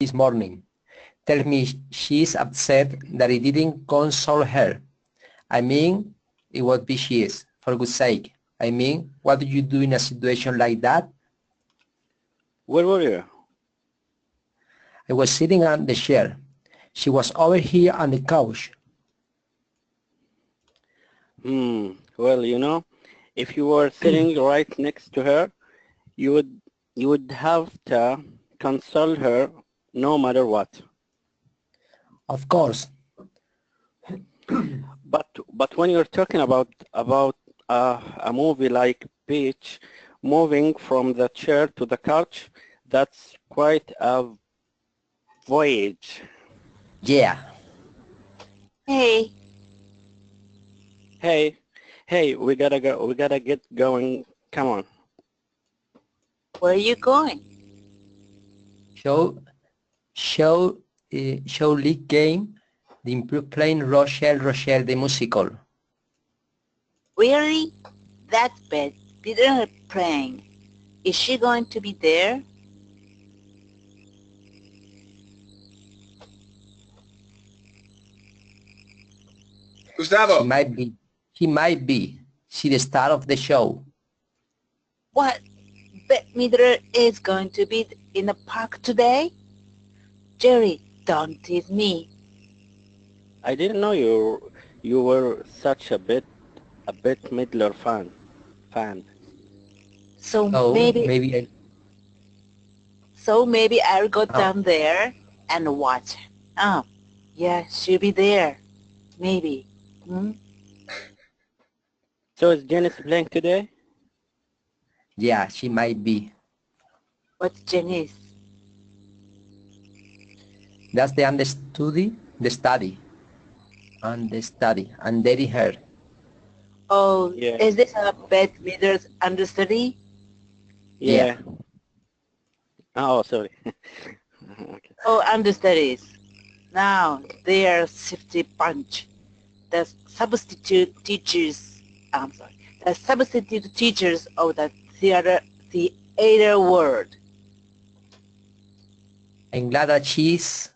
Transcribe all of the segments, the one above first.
this morning. Tell me she's upset that I didn't console her. I mean, it would be she is, for good's sake. I mean, what do you do in a situation like that? Where were you? I was sitting on the chair. She was over here on the couch. Well, you know, if you were sitting right next to her, you would have to console her no matter what. Of course. But when you're talking about a movie like Peach, moving from the chair to the couch, that's quite a voyage. Yeah. Hey, Hey, we gotta go. We gotta get going. Come on. where are you going? Show league game, the improved playing Rochelle the musical. Really? That's bad. Peter praying. Is she going to be there? Gustavo. She might be. She's the star of the show. What? Bette Midler is going to be in the park today? Jerry, don't tease me. I didn't know you were such a Bette Midler fan. So So maybe I'll go down there and watch. Oh, yeah, she'll be there. Maybe. So is Janice playing today? yeah, she might be. What's Janice? That's the understudy, the study, and Daddy her. Oh, Yeah. is this a Bette Midler's understudy? Yeah. Oh, sorry. Okay. Oh, understudies. Now they are safety bunch. The substitute teachers. The substitute teachers of the theater world. I'm glad that she's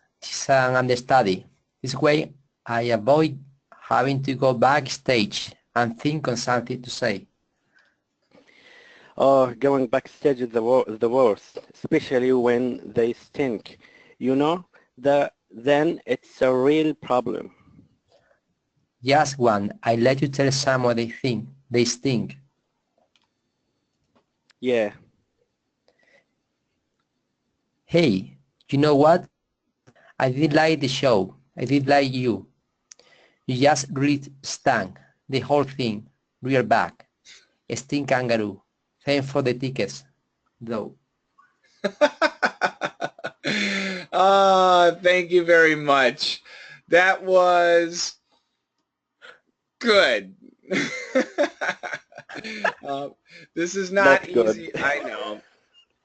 an understudy. This way I avoid having to go backstage and think on something to say. Oh, going backstage is the worst, especially when they stink. You know, then it's a real problem. Just one, I let you tell someone they stink. Yeah. Hey, you know what? I did like the show. I did like you. You just really stank. The whole thing. Rear back. Stink kangaroo. Thanks for the tickets, though. Thank you very much. That was good. This is not That's good. easy, I know.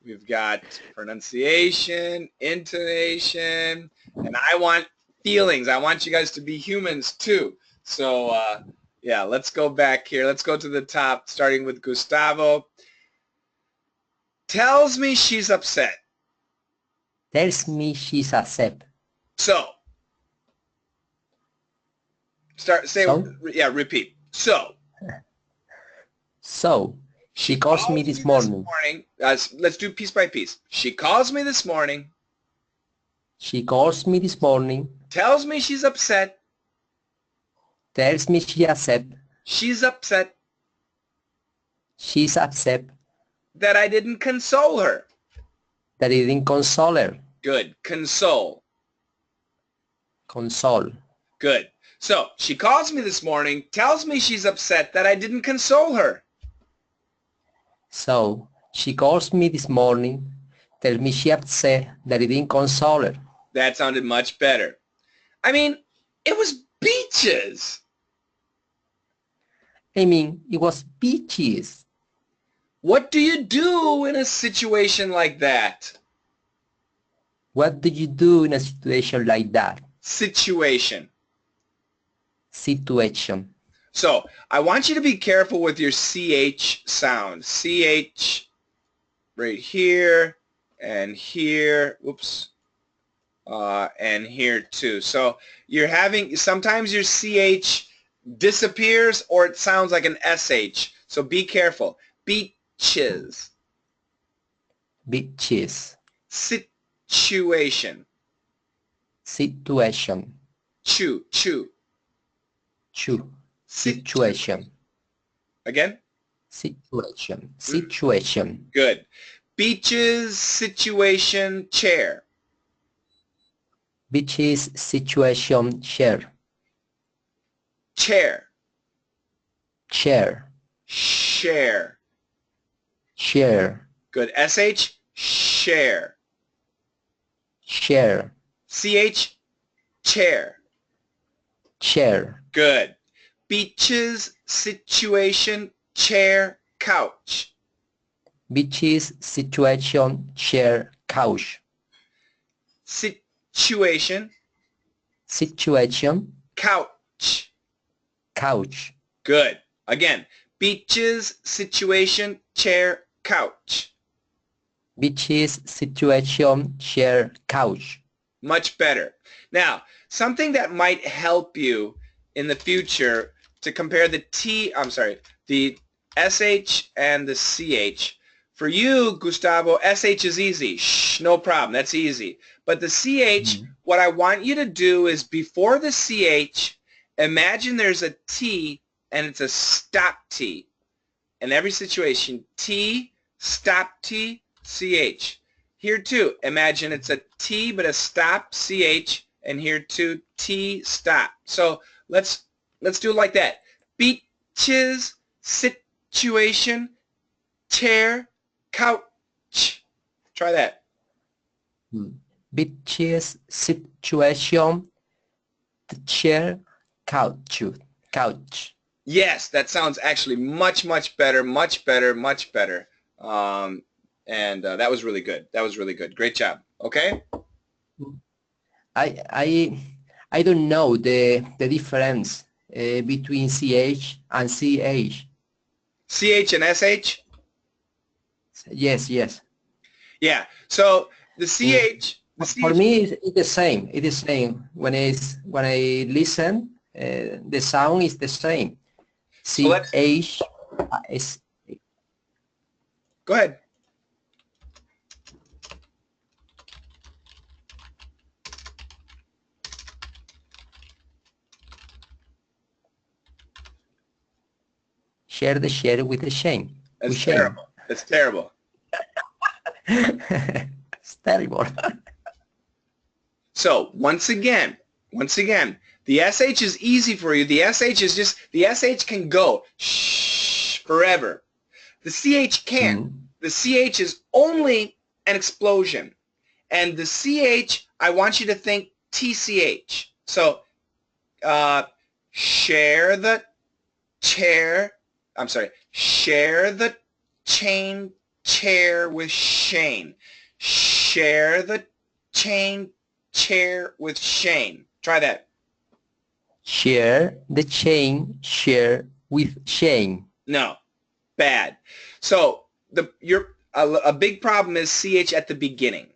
We've got pronunciation, intonation, and I want feelings. I want you guys to be humans too. So yeah, let's go back here. Let's go to the top, starting with Gustavo. Tells me she's upset. Tells me she's upset. So. Repeat. So. So, she calls me this morning. Let's do piece by piece. She calls me this morning. She calls me this morning. Tells me she's upset. Tells me she's upset. She's upset. She's upset. That I didn't console her. That I didn't console her. Good. Console. Console. Good. So, she calls me this morning, tells me she's upset that I didn't console her. So, she calls me this morning, tells me she's upset that I didn't console her. That sounded much better. I mean, it was beaches. I mean, it was peaches. What do you do in a situation like that? What do you do in a situation like that? Situation. Situation. So, I want you to be careful with your CH sound. CH right here and here. Oops. and here too. So you're having, sometimes your CH disappears or it sounds like an SH. So be careful. Beaches. Beaches. Situation. Situation. Chew. Situation. Again? Situation. Situation. Good. Beaches, situation, chair. Beaches, situation, chair. Chair. Chair. Share. Share. Good. SH, share. Share. CH, chair. Chair. Good. Beaches, situation, chair, couch. Beaches, situation, chair, couch. Situation, Situation, couch. couch. Good. Again, beaches, situation, chair, couch. Beaches, situation, chair, couch. Much better. Now, something that might help you in the future to compare the the SH and the CH. For you, Gustavo, SH is easy. Shh, no problem. That's easy. But the CH, what I want you to do is before the CH, imagine there's a T and it's a stop T. In every situation, T, stop T, CH. Here too, imagine it's a T but a stop CH, and here too, T, stop. So let's do it like that. Beaches, situation, chair, couch. Try that. Beaches, situation, chair, couch. Couch. Yes, that sounds actually much better. That was really good. That was really good. Great job. Okay. I don't know the difference between CH and CH. CH and SH? Yes. Yeah. So the CH, for me it's the same. It's the same. When I listen, the sound is the same. So CH is. Go ahead. Share the share with the shame. That's terrible. That's terrible. It's terrible. So once again, the SH is easy for you. The SH can go shh forever. The CH can't. The CH is only an explosion. And the CH, I want you to think TCH. So share the chair. I'm sorry. Share the chain chair with Shane. Share the chain chair with Shane. Try that. Share the chain share with Shane. No, bad. So a big problem is CH at the beginning.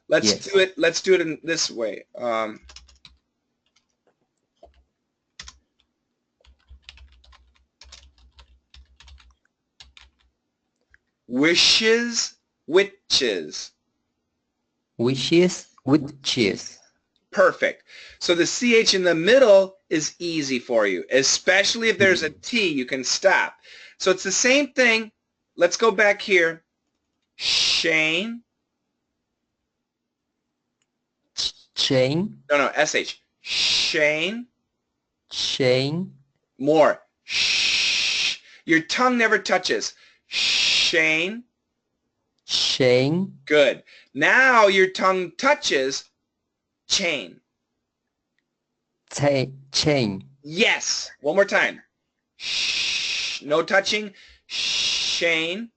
Let's do it. Let's do it in this way. Wishes, witches. Wishes, witches. Perfect. So the CH in the middle is easy for you, especially if there's a T, you can stop. So it's the same thing. Let's go back here. Shane. Chain. No, SH. Shane. Shane. More. Shh. Your tongue never touches. Shane. Shane. Good. Now your tongue touches chain. Chain. Yes. One more time. Shh. No touching. Shane.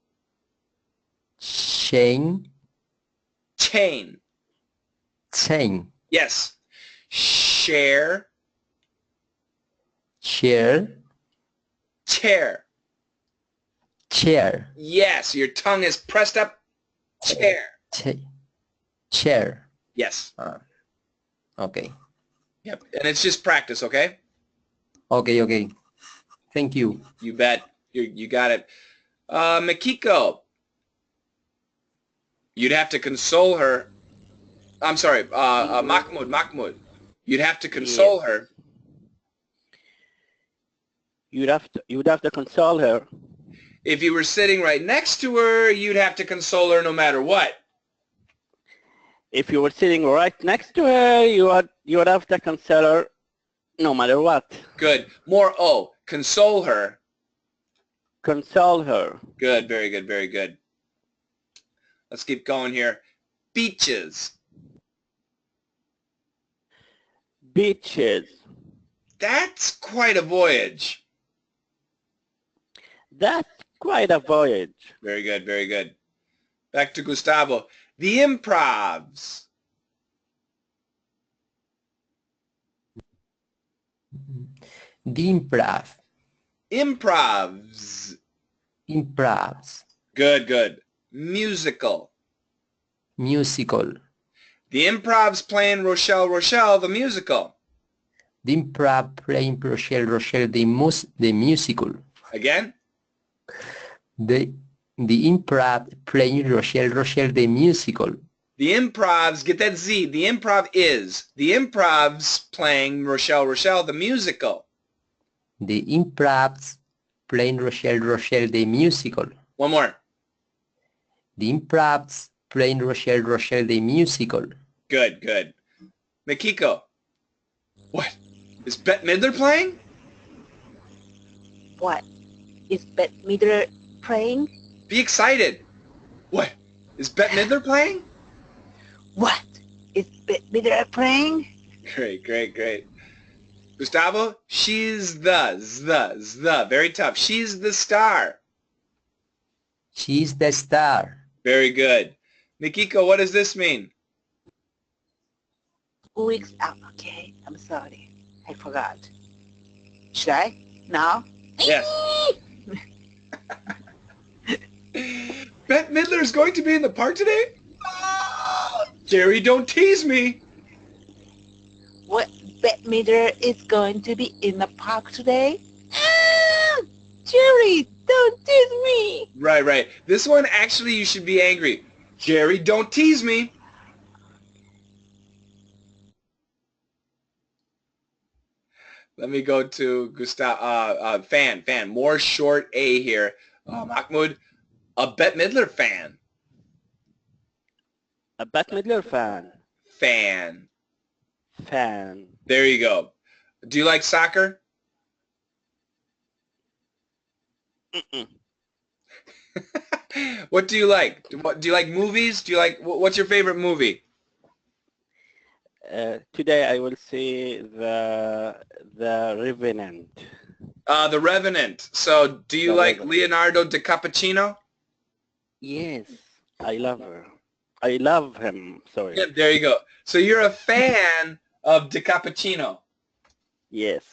Shane. Chain. Chain. Yes. Share. Share. Chair. Chair. Yes. Your tongue is pressed up. Chair. Chair. Yes. Okay. Yep. And it's just practice, okay? Okay, okay. Thank you. You bet. You got it. Makiko, you'd have to console her. I'm sorry, Mahmoud. You'd have to console Yes. her You'd have to console her. if you were sitting right next to her. You'd have to console her no matter what. If you were sitting right next to her, you would have to console her no matter what. Good. More O. Console her. Console her. Good. Very good. Very good. Let's keep going here. Beaches. Beaches. That's quite a voyage. That's quite a voyage. Very good. Very good. Back to Gustavo. The improvs. The improv. Improvs. Improvs. Good, good. Musical. Musical. The improvs playing Rochelle, Rochelle, the musical. The improv playing Rochelle, Rochelle, the musical. Again? The improv playing Rochelle, Rochelle, the musical. The improvs, get that Z, the improv is. The improvs playing Rochelle, Rochelle, the musical. The improvs playing Rochelle, Rochelle, the musical. One more. The improvs playing Rochelle, Rochelle, the musical. Good, good. Makiko. What? Is Bette Midler playing? What? Is Bette Midler playing? Be excited. What? Is Bette Midler playing? What? Is Bette Midler playing? Great, great, great. Gustavo, she's the. Very tough. She's the star. She's the star. Very good. Mikiko, what does this mean? Weeks out. Okay, I'm sorry. I forgot. Should I? Now? Yes. Bette Midler is going to be in the park today? Oh, Jerry, don't tease me. What? Bette Midler is going to be in the park today? Ah! Jerry, don't tease me. Right, right. This one, actually, you should be angry. Jerry, don't tease me. Let me go to Gustav, fan. More short A here. Mahmoud, a Bette Midler fan. A Bette Midler fan. Fan. Fan. There you go. Do you like soccer? Mm-mm. What do you like? Do you like movies? Do you like, what's your favorite movie? Today I will see the Revenant. The Revenant. So do you The like Revenant. Leonardo DiCaprio? Yes, I love her. I love him. Sorry. Yeah, there you go. So you're a fan of DiCaprio. Yes,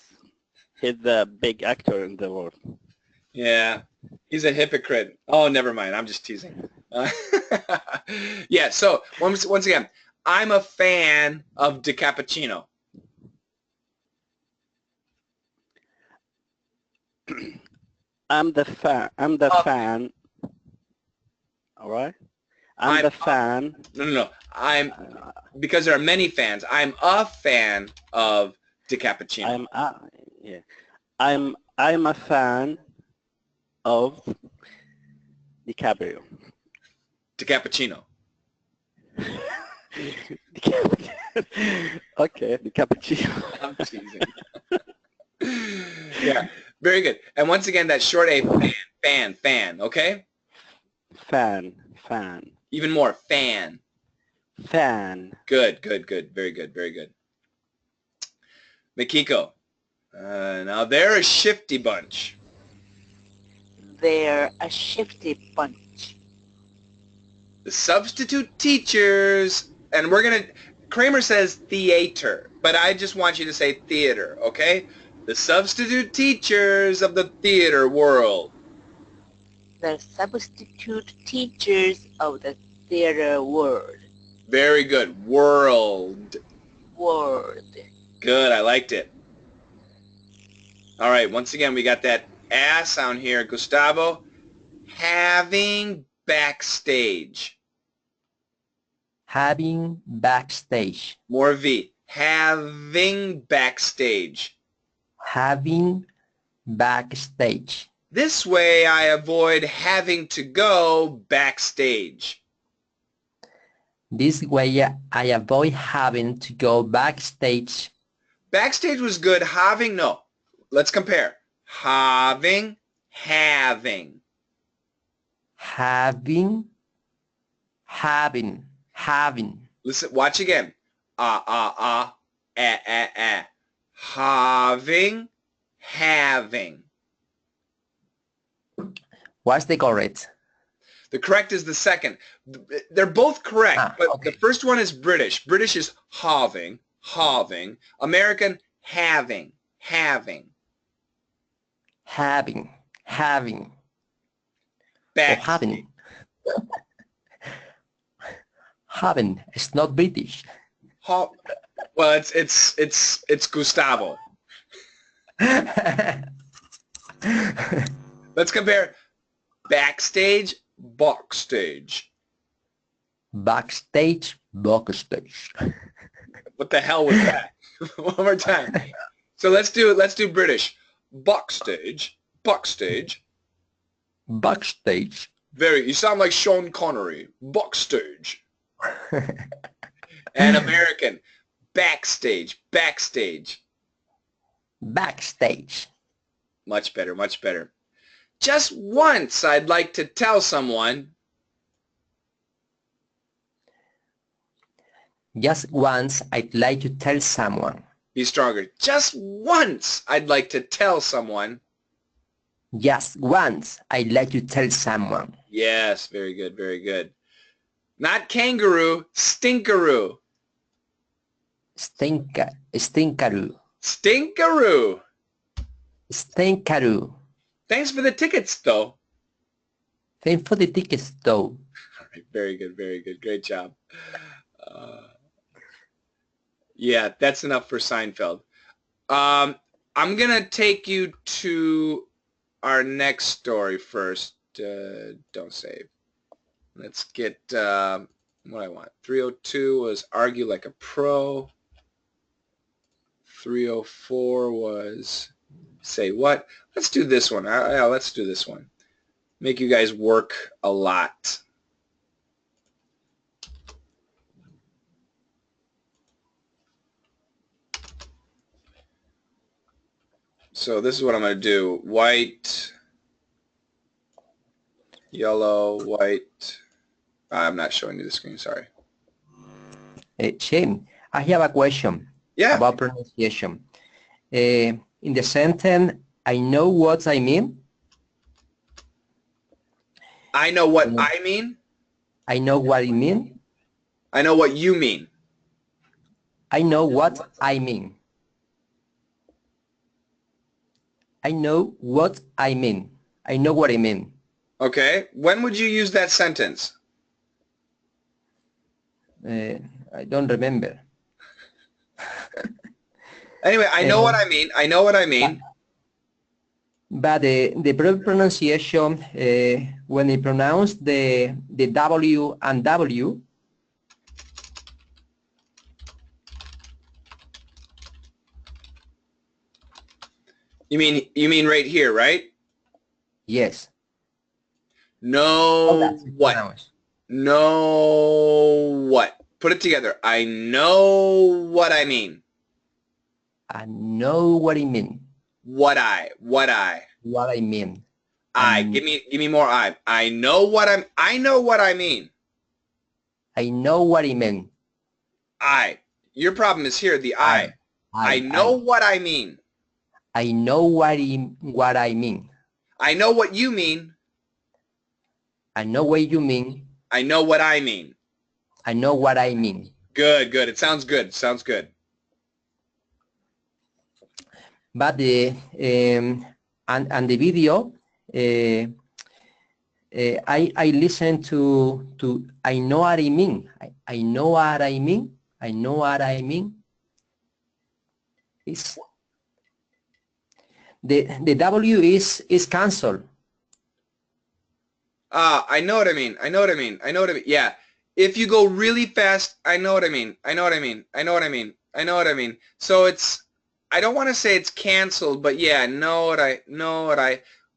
he's the big actor in the world. Yeah, he's a hypocrite. Oh, never mind. I'm just teasing. Yeah, so once again, I'm a fan of DiCaprio. I'm the fan. All right. I'm the fan. No. Because there are many fans. I'm a fan of DiCaprio. I'm a fan of DiCaprio. DiCaprio. Okay, DiCaprio. I'm teasing. Yeah, very good. And once again, that short A, fan, okay? Fan. Even more, fan. Fan. Good. Very good. Mikiko. Now they're a shifty bunch. They're a shifty bunch. The substitute teachers, and Kramer says theater, but I just want you to say theater, okay? The substitute teachers of the theater world. The substitute teachers of the theater world. Very good. World. word. Good, I liked it. All right, once again, we got that A sound here. Gustavo, having backstage. Having backstage. More V. Having backstage. Having backstage. This way I avoid having to go backstage. This way I avoid having to go backstage. Backstage was good. Having, no. Let's compare. Having, having. Having. Listen, watch again. Having, having. What's the correct? The correct is the second. They're both correct, but okay. the first one is British. British is having, having. American, having, having. Having. Back. Or having. Having. It's not British. Well, it's Gustavo. Let's compare backstage, backstage. Backstage. What the hell was that? One more time. So let's do British. Backstage. You sound like Sean Connery. Backstage. And American. Backstage. Much better. Just once I'd like to tell someone. Just once I'd like to tell someone. Be stronger. Just once I'd like to tell someone. Just once I'd like to tell someone. Yes, very good. Not kangaroo, stinkaroo. Stinkaroo. Thanks for the tickets, though. Thanks for the tickets, though. All right, very good. Great job. Yeah, that's enough for Seinfeld. I'm going to take you to our next story first. Don't save. Let's get what I want. 302 was argue like a pro. 304 was say what. Let's do this one. Yeah, let's do this one. Make you guys work a lot. So this is what I'm going to do. White, yellow, white. I'm not showing you the screen, sorry. Shane, I have a question about pronunciation. In the sentence, I know what I mean. I know what I mean. I know what I mean. I know what you mean. I know what I mean. I know what I mean. I know what I mean. Okay. When would you use that sentence? I don't remember. Anyway, I know what I mean. I know what I mean. But the proper pronunciation, when they pronounce the W and W, You mean right here, right? yes. Know what? Pronounced. Know what? Put it together. I know what I mean. I know what I mean. What I. What I mean. Give me more I. I know what I mean. I know what I mean. Your problem is here, the I. I know what I mean. I know what I mean. I know what you mean. I know what you mean. I know what I mean. I know what I mean. Good. It sounds good. But the and the video, I listen to I know what I mean. I know what I mean. I know what I mean. Is the W is cancelled. I know what I mean. I know what I mean. I know what I mean. Yeah. If you go really fast, I know what I mean. I know what I mean. I know what I mean. I know what I mean. So it's, I don't want to say it's canceled, but yeah,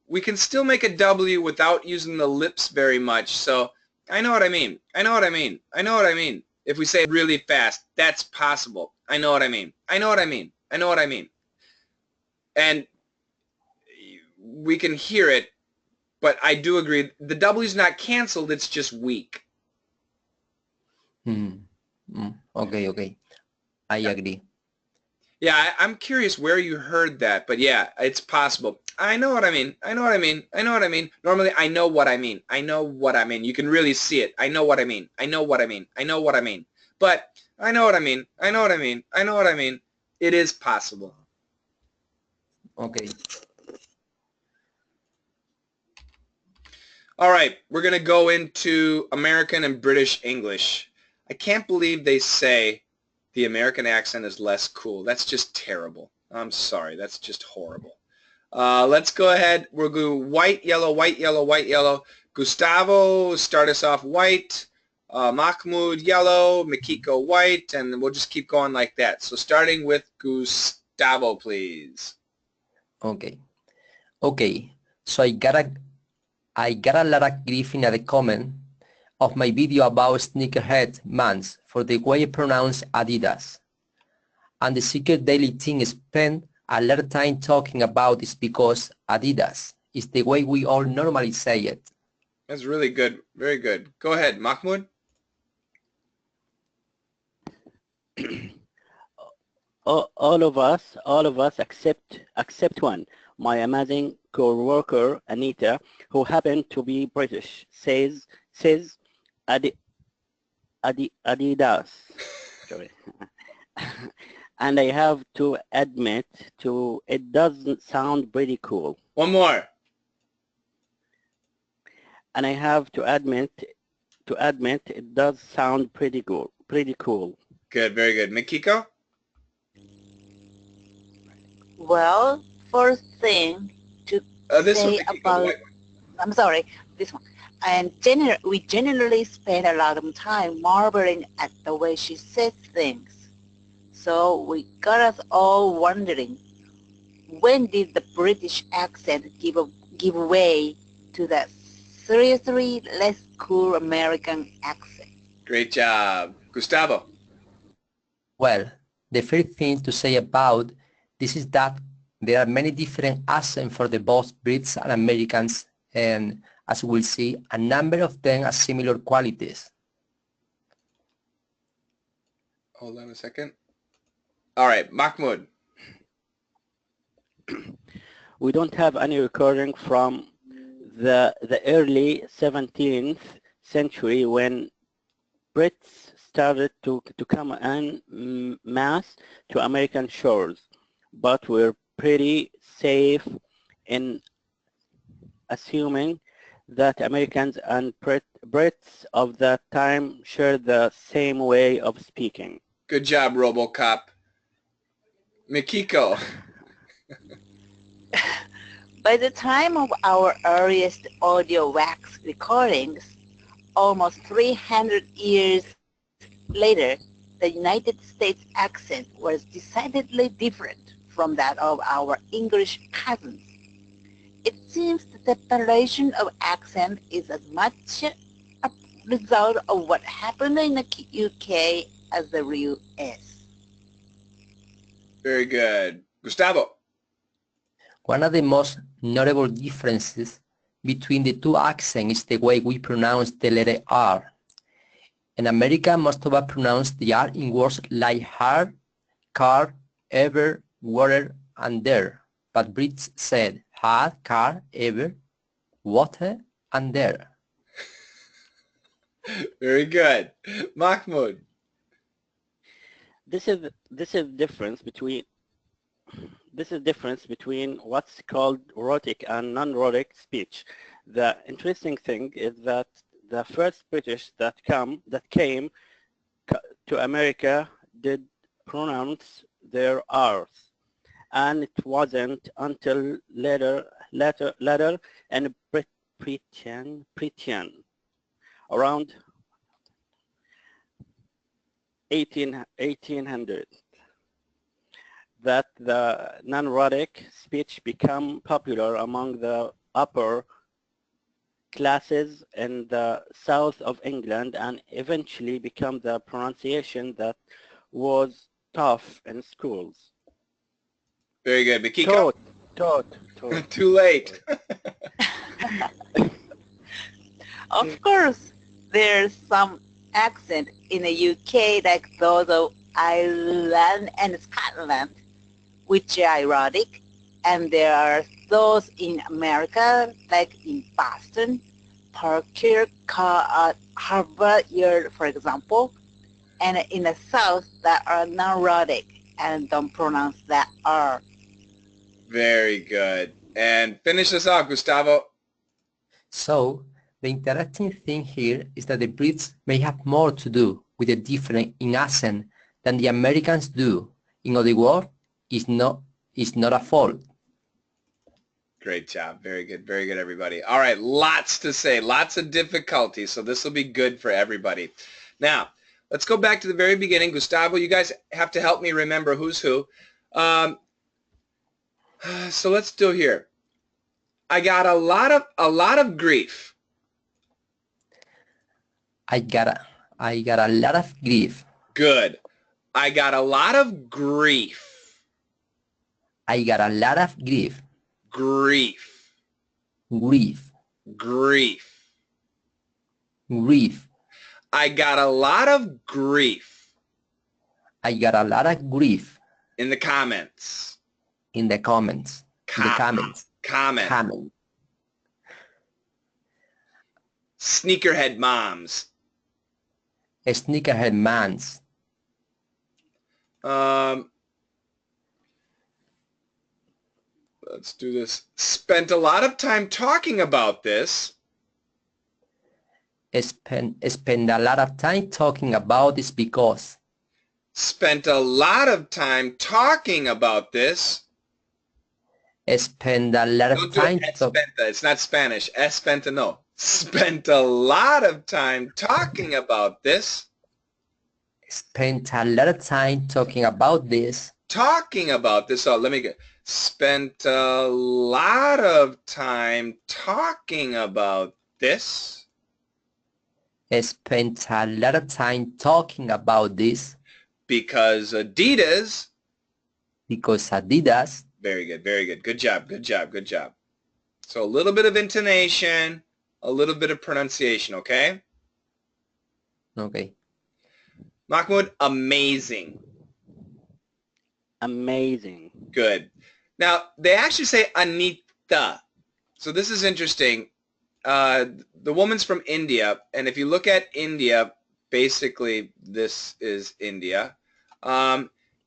we can still make a W without using the lips very much. So I know what I mean. I know what I mean. I know what I mean. If we say it really fast, that's possible. I know what I mean. I know what I mean. I know what I mean. And we can hear it, but I do agree. The W's not canceled. It's just weak. Okay. I agree. Yeah, I'm curious where you heard that, but yeah, it's possible. I know what I mean. I know what I mean. I know what I mean. Normally, I know what I mean. I know what I mean. You can really see it. I know what I mean. I know what I mean. I know what I mean. But I know what I mean. I know what I mean. I know what I mean. It is possible. Okay. All right, we're going to go into American and British English. I can't believe they say the American accent is less cool. That's just terrible. I'm sorry. That's just horrible. Let's go ahead. We'll go white, yellow, white, yellow, white, yellow. Gustavo, start us off white. Mahmoud, yellow. Mikiko, white. And we'll just keep going like that. So starting with Gustavo, please. Okay. So I got a lot of grief in the comment of my video about sneakerhead mans for the way I pronounce Adidas. And the secret daily thing spent a lot of time talking about is because Adidas is the way we all normally say it. That's really good. Very good. Go ahead, Mahmoud. all of us except one. My amazing co-worker Anita, who happened to be British, says Adidas. Sorry. And I have to admit it doesn't sound pretty cool. One more. And I have to admit it does sound pretty cool. Good, very good. Mikiko? Well, first thing to This say one, Mikiko, about, I'm sorry, this one. And we generally spend a lot of time marveling at the way she says things. So we got us all wondering, when did the British accent give way to that seriously less cool American accent? Great job. Gustavo? Well, the first thing to say about this is that there are many different accents for the both Brits and Americans, and as we'll see, a number of them have similar qualities. Hold on a second. All right, Mahmoud. We don't have any recording from the early 17th century when Brits started to come en masse to American shores, but we're pretty safe in assuming that Americans and Brits of that time share the same way of speaking. Good job, RoboCop. Mikiko. By the time of our earliest audio wax recordings, almost 300 years later, the United States accent was decidedly different from that of our English cousins. It seems the separation of accent is as much a result of what happened in the UK as the US. Very good. Gustavo. One of the most notable differences between the two accents is the way we pronounce the letter R. In America, most of us pronounce the R in words like hard, car, ever, water, and there. But Brits said hard, car, ever, water, and there. Very good. Mahmoud. This is difference between what's called rhotic and non-rhotic speech. The interesting thing is that the first British that came to America did pronounce their R's. and it wasn't until later in Britain around 1800 that the non-erotic speech became popular among the upper classes in the south of England and eventually became the pronunciation that was tough in schools. Very good. Mikiko? Taught. Too late. Of course, there's some accent in the UK like those of Ireland and Scotland, which are erotic, and there are those in America like in Boston, Parker, Harvard Yard, for example, and in the South that are non-erotic and don't pronounce that R. Very good. And finish this off, Gustavo. So, the interesting thing here is that the Brits may have more to do with the difference in accent than the Americans do. In other words, it's not a fault. Great job. Very good. Very good, everybody. All right. Lots to say. Lots of difficulty. So this will be good for everybody. Now, let's go back to the very beginning. Gustavo, you guys have to help me remember who's who. So let's do here. I got a lot of grief. I got a lot of grief. Good. I got a lot of grief. I got a lot of grief. Grief. Grief. Grief. Grief. I got a lot of grief. I got a lot of grief. In the comments. In the comments. In the comments. Comment. Comment. Sneakerhead moms. Sneakerhead mans. Let's do this. Spent a lot of time talking about this. Spend a lot of time talking about this because. Spent a lot of time talking about this. Spend a lot of Don't do time. espenta. It's not Spanish. Espenta, no. Spent a lot of time talking about this. Spent a lot of time talking about this. Talking about this. Oh, let me get. Spent a lot of time talking about this. Spent a lot of time talking about this. Because Adidas. Because Adidas. Very good, very good. Good job, good job, good job. So a little bit of intonation, a little bit of pronunciation, okay? Okay. Mahmoud, amazing. Amazing. Good. Now, they actually say Anita. So this is interesting. The woman's from India, and if you look at India, basically this is India.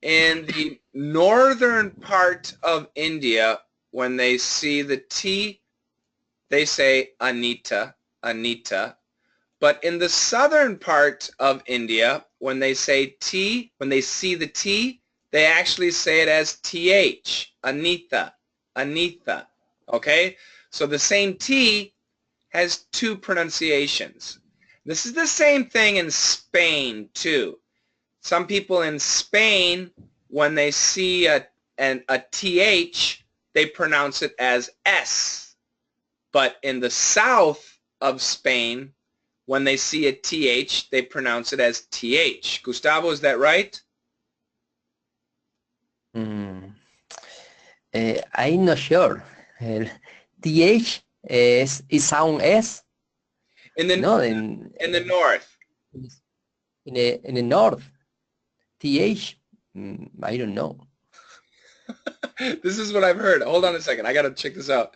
In the northern part of India, when they see the T, they say Anita, Anita. But in the southern part of India, when they say T, when they see the T, they actually say it as TH, Anita, Anita. Okay? So the same T has two pronunciations. This is the same thing in Spain, too. Some people in Spain, when they see a TH, they pronounce it as S. But in the south of Spain, when they see a TH, they pronounce it as TH. Gustavo, is that right? I'm not sure. TH is sound S. In the No, in the north. In the north. TH, I don't know. This is what I've heard. Hold on a second. I got to check this out.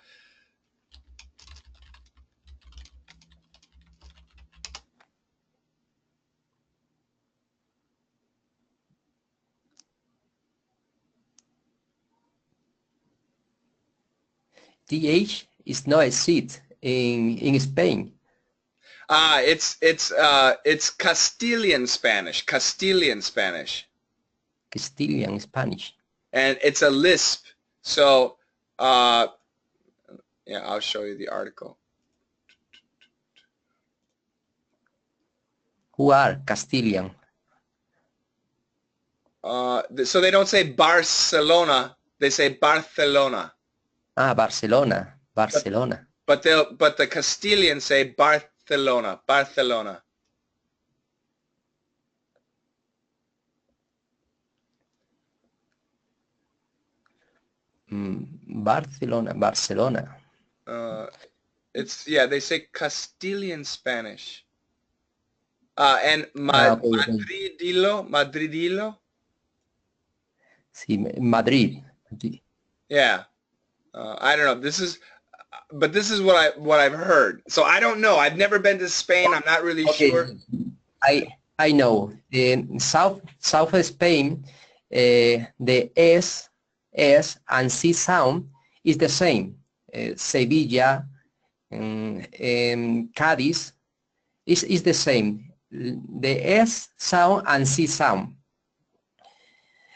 TH is not a seat in Spain. It's Castilian Spanish. Castilian Spanish. Castilian Spanish. and it's a lisp. So, yeah, I'll show you the article. Who are Castilian? So they don't say Barcelona, they say Barcelona. Ah, Barcelona, Barcelona. But the Castilians say Barcelona, Barcelona. Barcelona, Barcelona. It's, yeah, they say Castilian Spanish. And Okay. Madridillo. Sí, Madrid. Yeah. I don't know. But this is what I've heard. So I don't know. I've never been to Spain. I'm not really sure. I know. In south of Spain, the S and C sound is the same. Sevilla, Cádiz is the same. The S sound and C sound.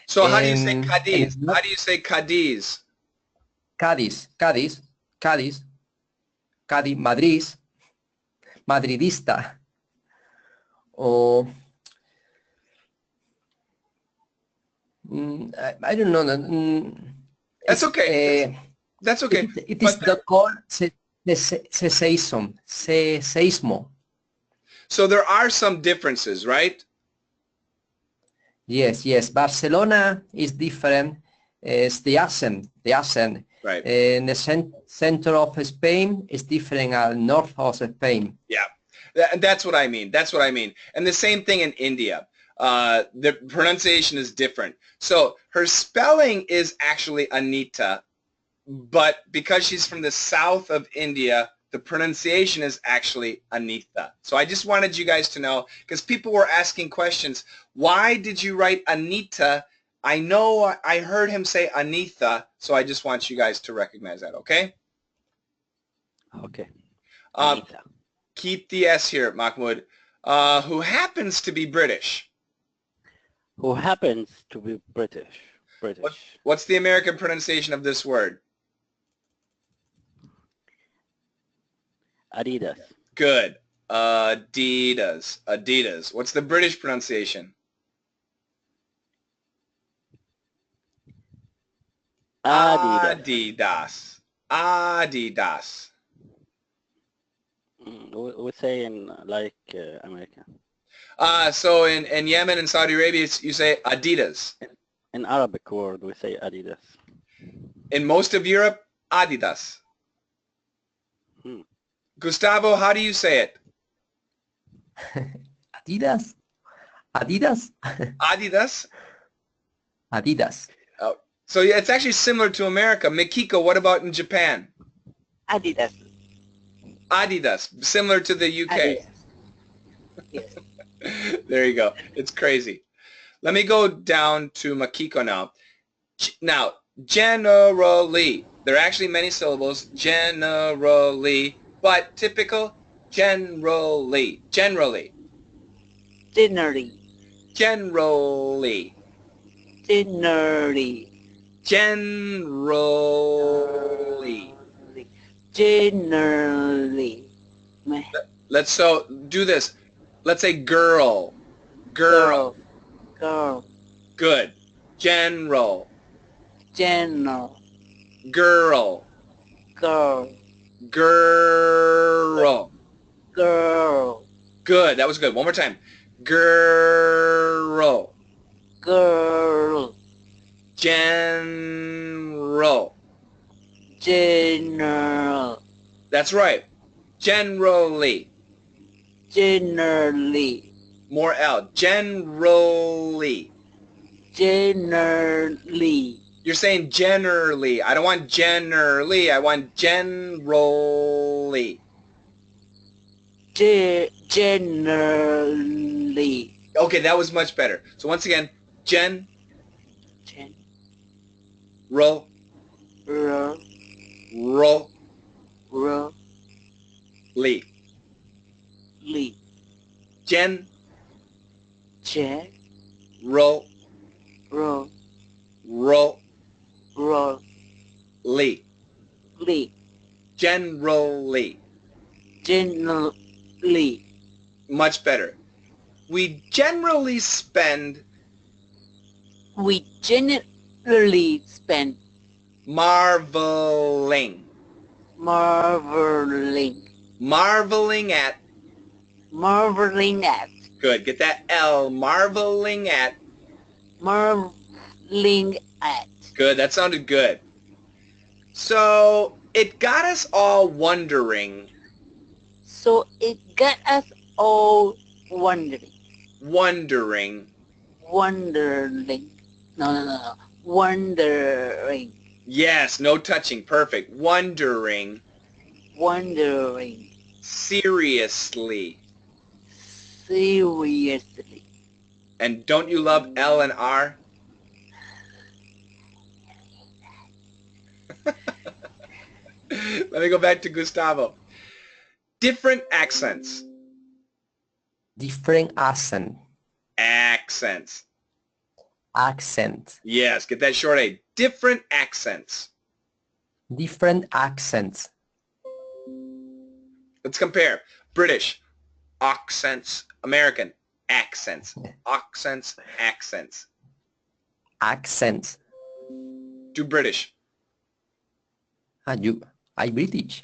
So how do you say Cadiz? How do you say Cadiz? Cádiz, Cádiz, Cádiz, Cádiz, Madrid, madridista, or I don't know. That's okay. That's okay. It is the called seismo. So there are some differences, right? Yes. Barcelona is different. It's the accent. Right. In the center of Spain is different than north of Spain. Yeah, that's what I mean. That's what I mean. And the same thing in India. The pronunciation is different. So her spelling is actually Anita, but because she's from the south of India, the pronunciation is actually Anita. So I just wanted you guys to know, because people were asking questions. Why did you write Anita? I know I heard him say Anita, so I just want you guys to recognize that, okay? Okay. Keep the S here, Mahmoud. Who happens to be British? Who happens to be British? What's the American pronunciation of this word? Adidas. Good. Adidas. What's the British pronunciation? Adidas. Adidas. We say in like America. So in Yemen and Saudi Arabia, you say Adidas. In Arabic word, we say Adidas. In most of Europe, Adidas. Gustavo, how do you say it? Adidas. Adidas? Adidas. Oh, so yeah, it's actually similar to America. Mikiko, what about in Japan? Adidas. Adidas, similar to the UK. Adidas. Yes. There you go. It's crazy. Let me go down to Makiko now. Now, generally, there are actually many syllables, generally, but typical, generally. Generally. Generally. Generally. Generally. Let's so do this. Let's say girl. Girl. Good. General. General. Girl. Girl. Good. That was good. One more time. Girl. General. That's right. Generally. More L. Generally. You're saying generally. I don't want generally. I want generally. Generally. Okay, that was much better. So once again, roll. Lee. Jen. Roll. Generally. Lee. Generally. Generally. Much better. We generally spend We generally spend marveling. marveling. Marveling at. Marveling at. Good. Get that L. Marveling at. Marveling at. Good. That sounded good. So it got us all wondering. So it got us all wondering. Wondering. Wondering. No. Wondering. Yes. No touching. Perfect. Wondering. Wondering. Seriously. Seriously. And don't you love L and R? Let me go back to Gustavo. Different accents. Different accent. Accents. Accent. Yes, get that short A. Different accents. Different accents. Let's compare. British, accents. American, accents. Accents, accents. Accents. Do British. I British.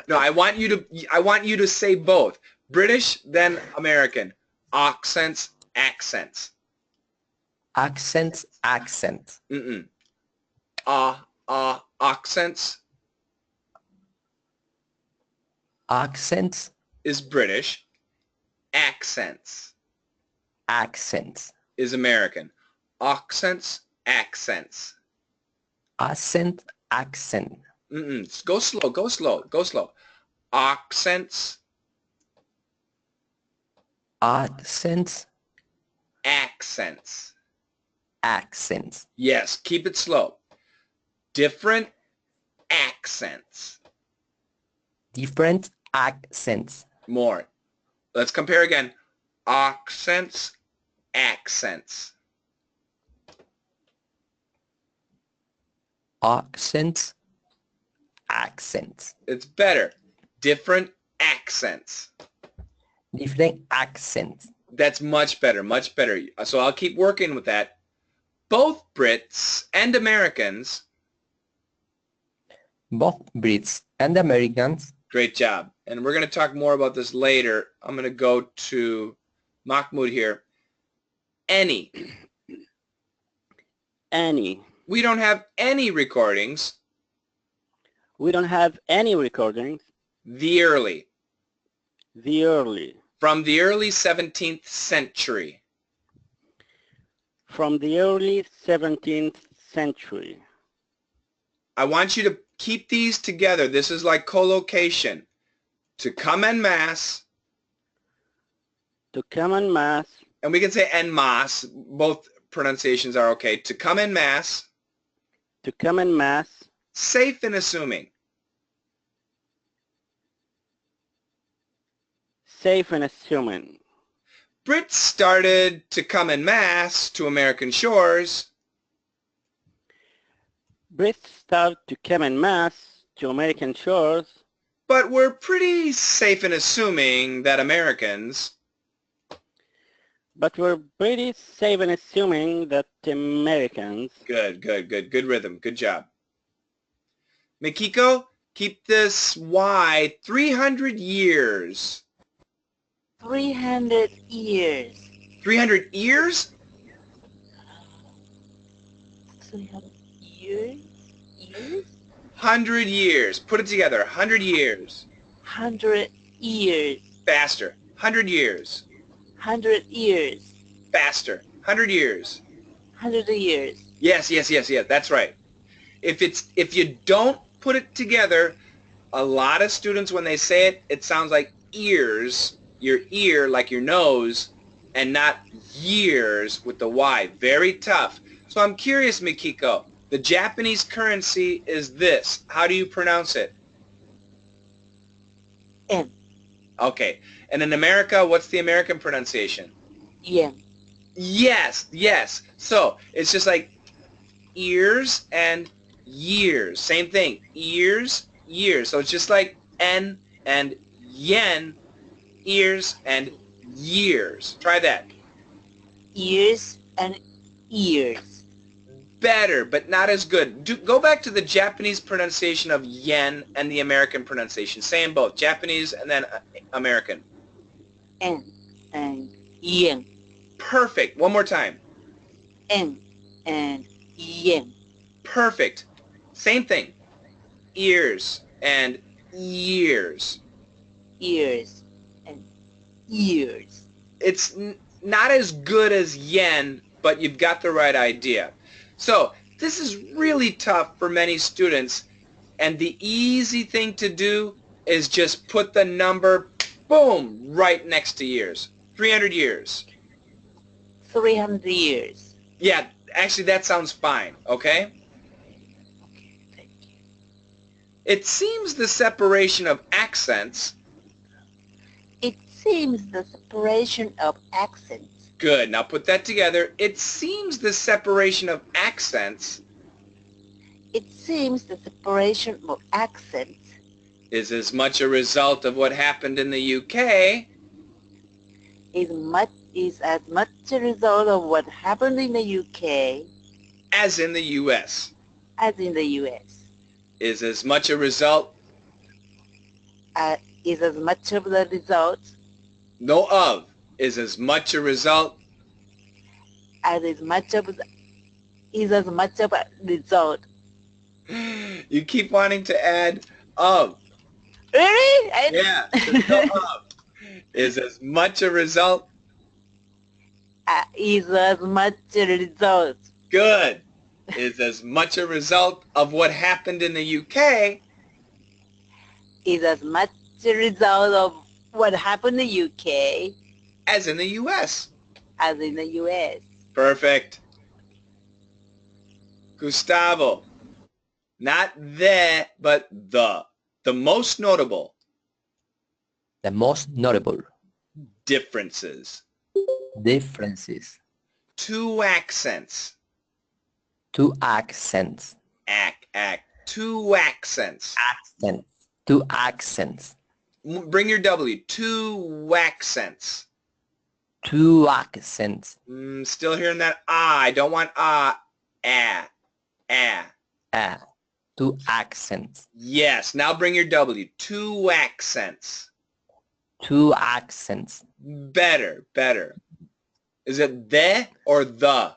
No, I want you to say both. British, then American. Accents, accents. Accents, accent. Mm-mm. Accents Accents, is British. Accents accents. is American. Accents, accents. Accent, accent. Mm-mm. Go slow, go slow, go slow. Accents, Accents, accents. accents. Yes, keep it slow. Different accents. Different accents. More. Let's compare again. Accents, accents. Accents, accents. It's better. Different accents. Different accents. That's much better, much better. So I'll keep working with that. Both Brits and Americans. Both Brits and Americans. Great job. And we're going to talk more about this later. I'm going to go to Mahmoud here. Any. Any. We don't have any recordings. We don't have any recordings. The early. The early. From the early 17th century. From the early 17th century. I want you to keep these together. This is like collocation. To come en masse. To come en masse. And we can say en masse. Both pronunciations are okay. To come en masse. To come en masse. Safe and assuming. Safe and assuming. Brits started to come en masse to American shores. Brits start to come en masse to American shores. But we're pretty safe in assuming that Americans. But we're pretty safe in assuming that Americans. Good rhythm. Good job. Mikiko, keep this Y 300 years. 300 years. 300 years? 300 years? Years? 100 years. Put it together. 100 years. 100 years. Faster. 100 years. 100 years. Faster. 100 years. 100 years. Yes. That's right. If you don't put it together, a lot of students, when they say it, it sounds like ears, your ear, like your nose, and not years with the Y. Very tough. So I'm curious, Mikiko, the Japanese currency is this. How do you pronounce it? N. Okay. And in America, what's the American pronunciation? Yen. Yes. So it's just like ears and years. Same thing. Ears, years. So it's just like N and yen, ears and years. Try that. Ears and ears. Better, but not as good. Go back to the Japanese pronunciation of yen and the American pronunciation. Say them both. Japanese and then American. N and yen. Perfect. One more time. N and yen. Perfect. Same thing. Ears and years. Ears and ears. It's not as good as yen, but you've got the right idea. So this is really tough for many students, and the easy thing to do is just put the number, boom, right next to years. 300 years. 300 years. Yeah, actually that sounds fine, okay? Okay, thank you. It seems the separation of accents. It seems the separation of accents. Good, now put that together. It seems the separation of accents It seems the separation of accents is as much a result of what happened in the UK is as much a result of what happened in the UK as in the US. as in the US. Is as much a result, Is as much of the result no of, is as much a result as is much of the, is as much of a result. You keep wanting to add of. Really? Yeah, there's no of. Is as much a result. Is as much a result. Good. Is as much a result of what happened in the UK Is as much a result of what happened in the UK as in the US. as in the US. Perfect. Gustavo. Not the, but the. The most notable The most notable differences. differences. Two accents. Two accents. Two accents. Accents. Two accents. Bring your W. Two accents. Two accents. Still hearing that I don't want ah. Two accents. Yes. Now bring your W. Two accents. Two accents. Better. Is it the or the?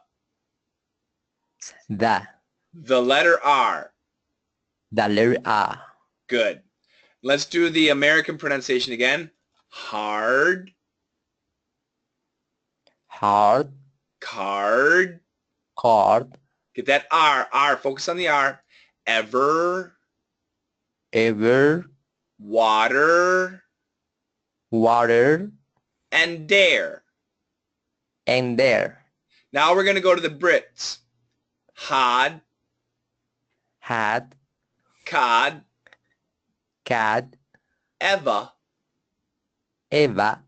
The letter R. the letter R. Good. Let's do the American pronunciation again. Hard. Hard. Card. Card. Get that R. Focus on the R. Ever. Ever. Water. Water. And dare. And there. Now we're going to go to the Brits. Had. Had. Cod. Cad. Eva. Eva.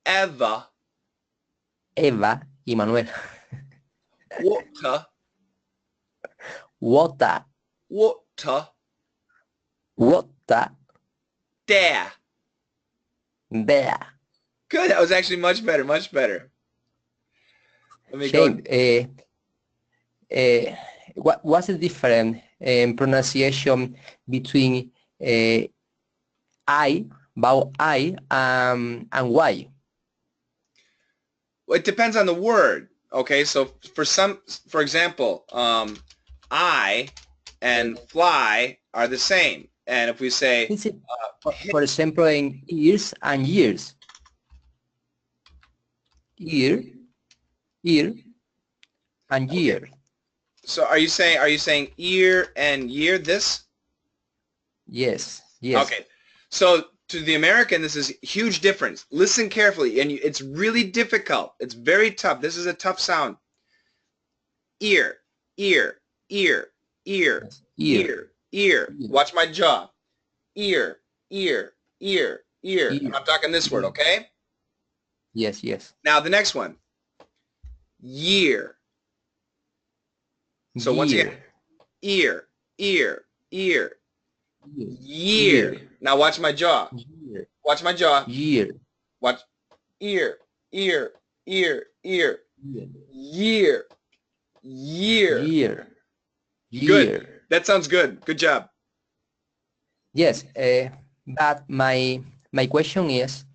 Eva. Eva y Manuel. Water. Water. Water. Water. Dare. There. Good. That was actually much better. Let me go. Shane, what's the difference in pronunciation between I, vowel I, and Y? Well, it depends on the word. Okay, so for example, I and fly are the same. And if we say, Is it, for example, in ears and years? Ear, and year. so are you saying ear and year this? Yes. Okay, so to the American, this is a huge difference. Listen carefully, and it's really difficult. It's very tough. This is a tough sound. Ear. Watch my jaw. Ear. And I'm talking this word, okay? Yes. Now the next one. Year. So once again, ear. ear, ear, Year. year. Now watch my jaw. Year. Watch my jaw. Year. Watch. Ear, ear, ear, ear. Year. Year, year. Year. Good. Year. That sounds good. Good job. Yes, but my question is,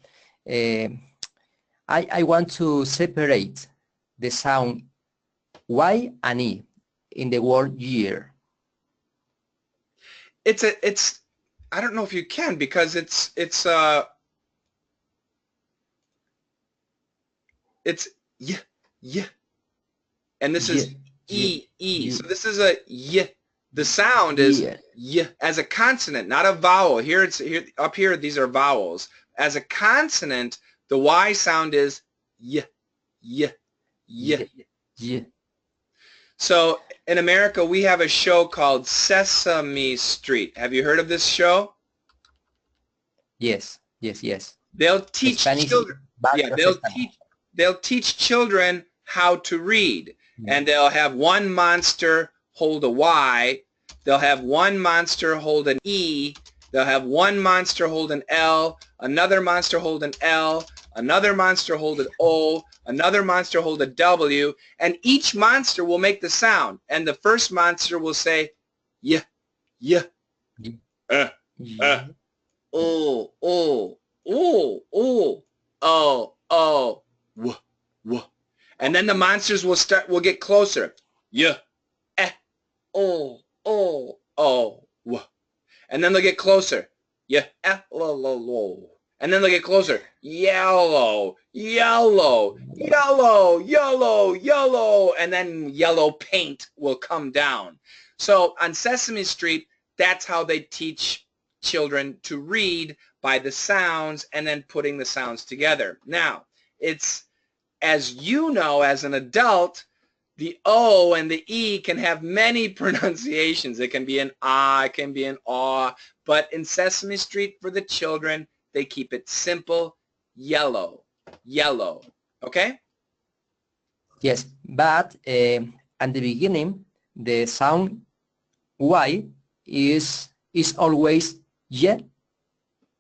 I want to separate the sound Y and E in the word year. It's I don't know if you can, because it's y, y, and this is Year. e. So Year. this is a y. The sound is Year. y as a consonant, not a vowel. Here it's here up here. These are vowels. As a consonant, the Y sound is y, y, y. Yeah. So in America, we have a show called Sesame Street. Have you heard of this show? Yes. Yes. Yes. They'll teach Spanish. children. Yeah, they'll teach children how to read, and they'll have one monster hold a Y, they'll have one monster hold an E, they'll have one monster hold an L, another monster hold an L, another monster hold an O, another monster hold a W, and each monster will make the sound, and the first monster will say y, y, oh, oh, oh, oh, oh, w, w. And then the monsters will get closer. Y, eh, oh, oh, oh, w. And then they'll get closer. Y, eh, lo, lo, lo. And then they'll get closer. Yellow, yellow, yellow, yellow, yellow. And then yellow paint will come down. So on Sesame Street, that's how they teach children to read, by the sounds and then putting the sounds together. Now, it's, as you know, as an adult, the O and the E can have many pronunciations. It can be an ah, it can be an aw, but in Sesame Street for the children, they keep it simple, yellow, yellow. Okay? Yes, but at the beginning, the sound Y is always yeah.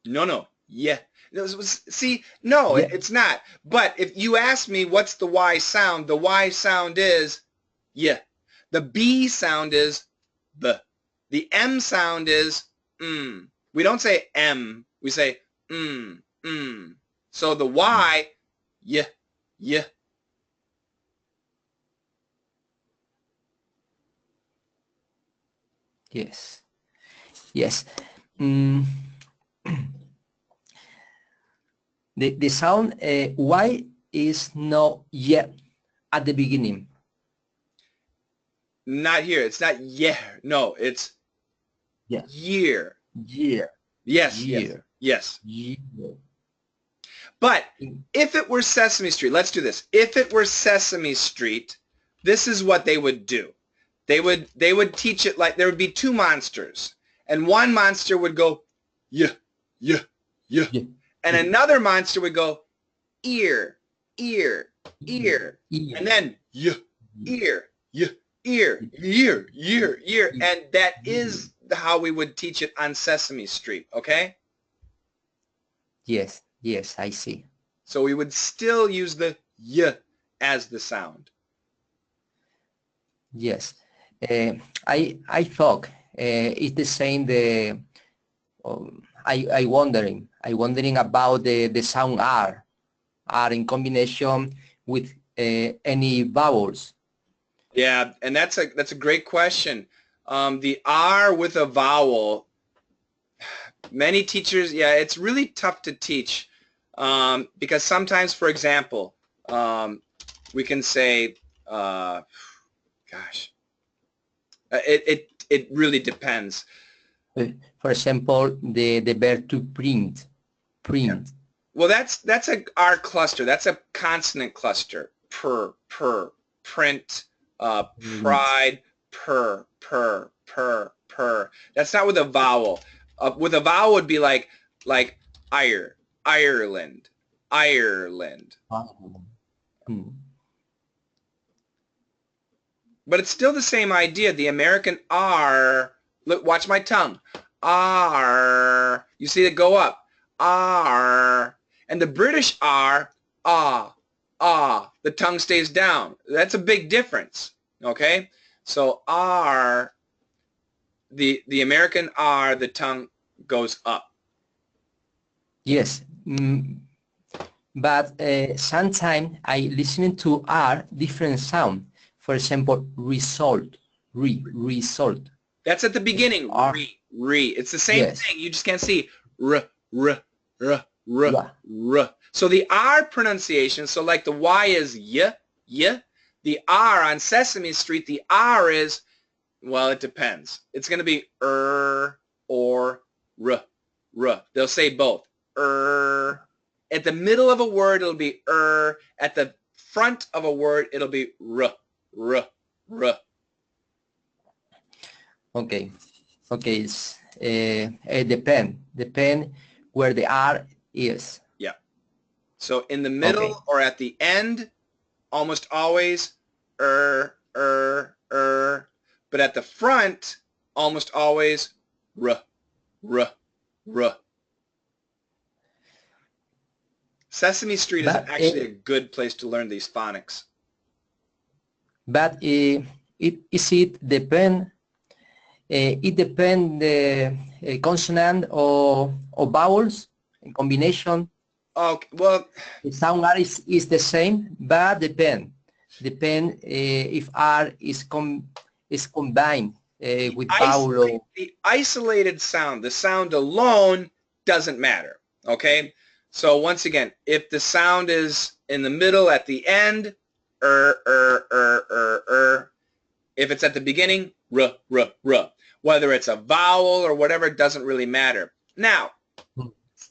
No, yeah. See, no, Yeah. it's not. But if you ask me what's the Y sound, the Y sound is yeah. The B sound is b. The M sound is mm. We don't say M. We say mm. So the Y, yeah, yeah. Yes. Yes. Mm. The sound Y is no yet at the beginning. Not here. It's not yeah. No, it's Yeah. year. Year. Yes, Year. yes. Year. But if it were Sesame Street, let's do this. If it were Sesame Street, this is what they would do. They would teach it like there would be two monsters, and one monster would go yeah, yeah, yeah, Yeah. and another monster would go ear, ear, ear, Ear. and then yeah, ear, yeah, ear, year, year, year, and that is how we would teach it on Sesame Street. Okay? Yes. Yes, I see. So we would still use the y as the sound. Yes. I thought it's the same. I wondering about the sound R in combination with any vowels. Yeah, and that's a great question. The R with a vowel, many teachers, yeah, it's really tough to teach because sometimes, for example, we can say, gosh, it really depends. For example, the verb to print. Yeah. Well, that's a R cluster. That's a consonant cluster. Per, print, pride, per. That's not with a vowel. With a vowel would be like Ireland. But it's still the same idea. The American R Look, watch my tongue. R. You see it go up. R. And the British R, ah, ah. The tongue stays down. That's a big difference. Okay? So R, the American R, the tongue goes up. Yes. But sometimes I listening to R different sound. For example, result, result. That's at the beginning. R. Re. It's the same Yes. thing. You just can't see r. So the R pronunciation, so like the Y is y. The R on Sesame Street, the R is, well, it depends. It's going to be or r. They'll say both. At the middle of a word, it'll be At the front of a word, it'll be r. Okay. Okay. It depend where the R is. Yeah. So in the middle Okay. or at the end, almost always but at the front, almost always r. Sesame Street is But actually a good place to learn these phonics. But it depend. It depend the consonant or vowels in combination. Okay, well, The sound R is the same, but depend if R is combined with vowel. Or, the isolated sound, the sound alone doesn't matter. Okay, so once again, if the sound is in the middle, at the end, if it's at the beginning, r. Whether it's a vowel or whatever, it doesn't really matter. Now,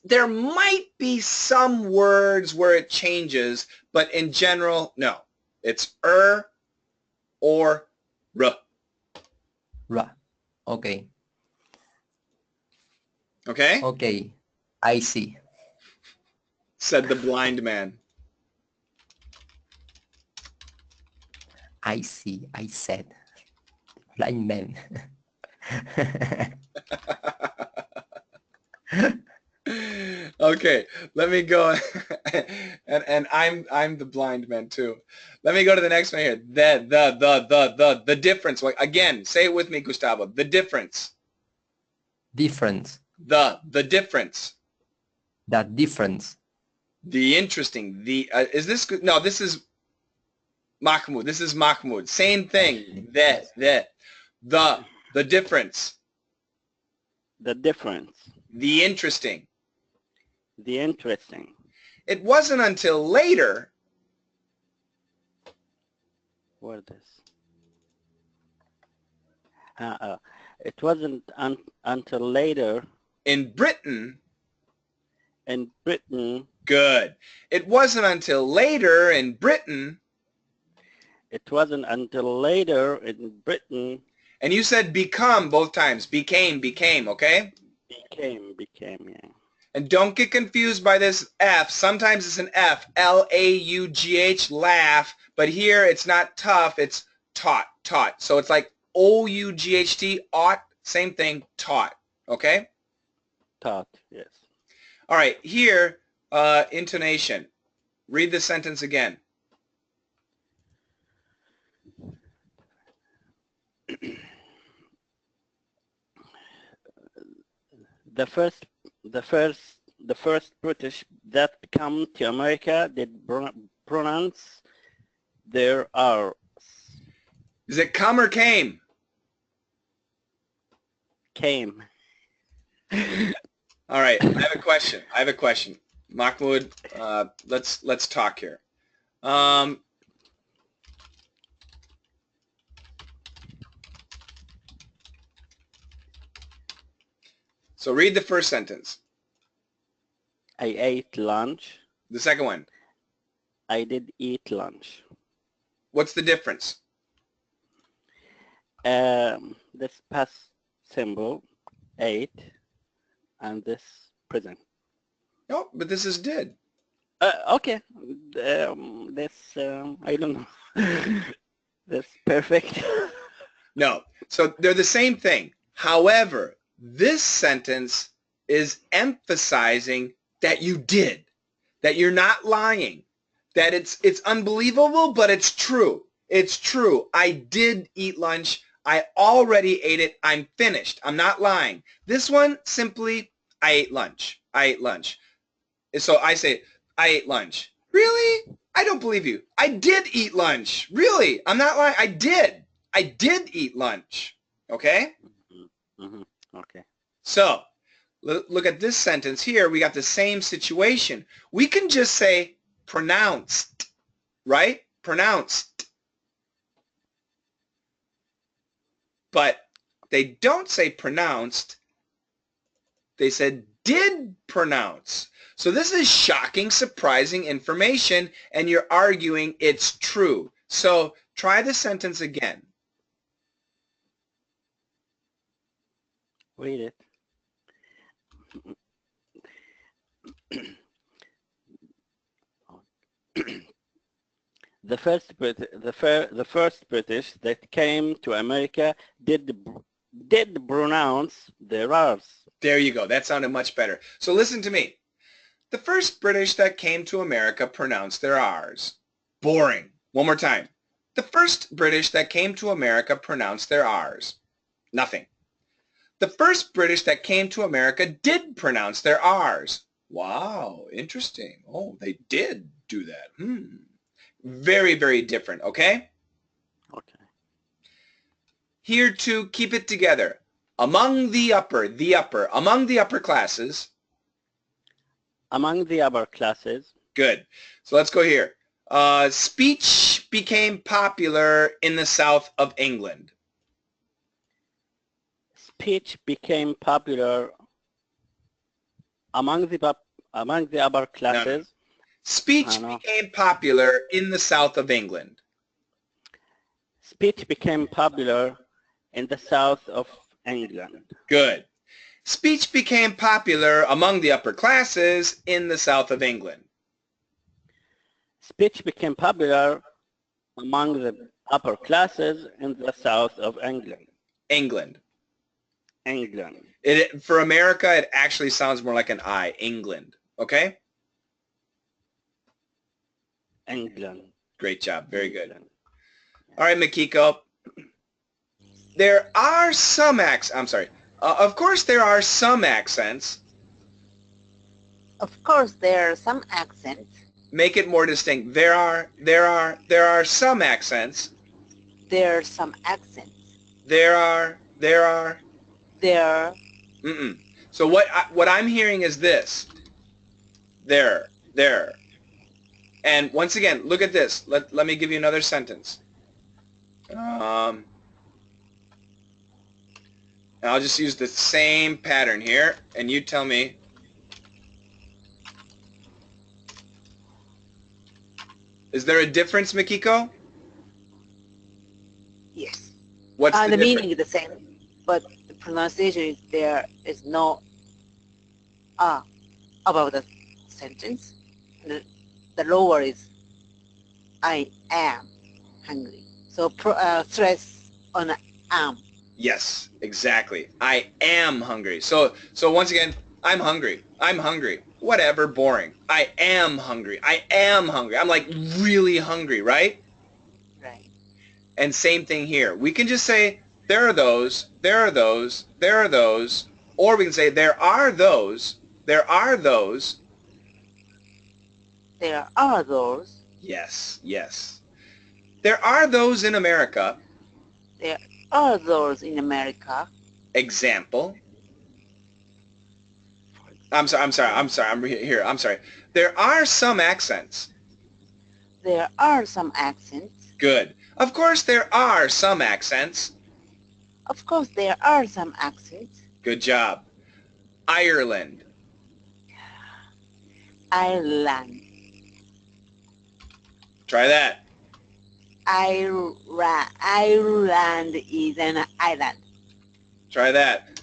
there might be some words where it changes, but in general, no. It's or r. Okay. Okay? Okay. I see. Said the blind man. I see. I said. Blind man. Okay, let me go. and I'm the blind man too. Let me go to the next one here. The difference. Again, say it with me, Gustavo. The difference. Difference. The difference. That difference. The interesting. The is this good? No, this is Mahmoud. This is Mahmoud. Same thing. The difference. The difference. The interesting. The interesting. It wasn't until later. What is? It wasn't until later. In Britain. In Britain. Good. It wasn't until later in Britain. It wasn't until later in Britain. And you said become both times. Became, okay? Became, yeah. And don't get confused by this F. Sometimes it's an F, L-A-U-G-H, laugh. But here it's not tough, it's taught. So it's like O-U-G-H-T, ought, same thing, taught. Okay? Taught, yes. All right, here, intonation. Read the sentence again. The first British that come to America did pronounce their R's. Is it come or came? Came. All right, I have a question. Mahmoud, let's talk here. So read the first sentence. I ate lunch. The second one. I did eat lunch. What's the difference? This past symbol, ate, and this present. No, but this is did. Okay. This, I don't know. That's perfect. No. So they're the same thing. However, this sentence is emphasizing that you did, that you're not lying, that it's unbelievable, but it's true. It's true. I did eat lunch. I already ate it. I'm finished. I'm not lying. This one, simply, I ate lunch. I ate lunch. So I say, I ate lunch. Really? I don't believe you. I did eat lunch. Really? I'm not lying. I did. I did eat lunch. Okay? Mm-hmm. Okay. So look at this sentence here. We got the same situation. We can just say pronounced, right? Pronounced. But they don't say pronounced. They said did pronounce. So this is shocking, surprising information, and you're arguing it's true. So try the sentence again. Read it. The first British that came to America did pronounce their R's. There you go. That sounded much better. So listen to me. The first British that came to America pronounced their R's. Boring. One more time. The first British that came to America pronounced their R's. Nothing. The first British that came to America did pronounce their R's. Wow, interesting. Oh, they did do that. Very, very different, okay? Okay. Here to keep it together. Among the upper, among the upper classes. Among the upper classes. Good. So let's go here. Speech became popular in the south of England. Speech became popular among the upper classes. No. Speech became popular in the south of England. Speech became popular in the south of England. Good. Speech became popular among the upper classes in the south of England. Speech became popular among the upper classes in the south of England. England. England. For America, it actually sounds more like an I. England. Okay? England. Great job. Very good. All right, Makiko. There are some accents. I'm sorry. Of course, there are some accents. Of course, there are some accents. Make it more distinct. There are some accents. There are some accents. There are. There. So what I'm hearing is this. There. And once again, look at this. Let me give you another sentence. And I'll just use the same pattern here, and you tell me. Is there a difference, Makiko? Yes. What's the difference? meaning is the same, but the pronunciation is there is no about the sentence. The lower is I am hungry. So stress on am. Yes, exactly. I am hungry. So once again, I'm hungry. I'm hungry. Whatever, boring. I am hungry. I am hungry. I'm like really hungry, right? Right. And same thing here. We can just say there are those, there are those, there are those, or we can say there are those, there are those. There are those. Yes. There are those in America. There are those in America. Example. I'm sorry. There are some accents. There are some accents. Good. Of course there are some accents. Of course, there are some accents. Good job. Ireland. Ireland. Try that. Ireland is an island. Try that.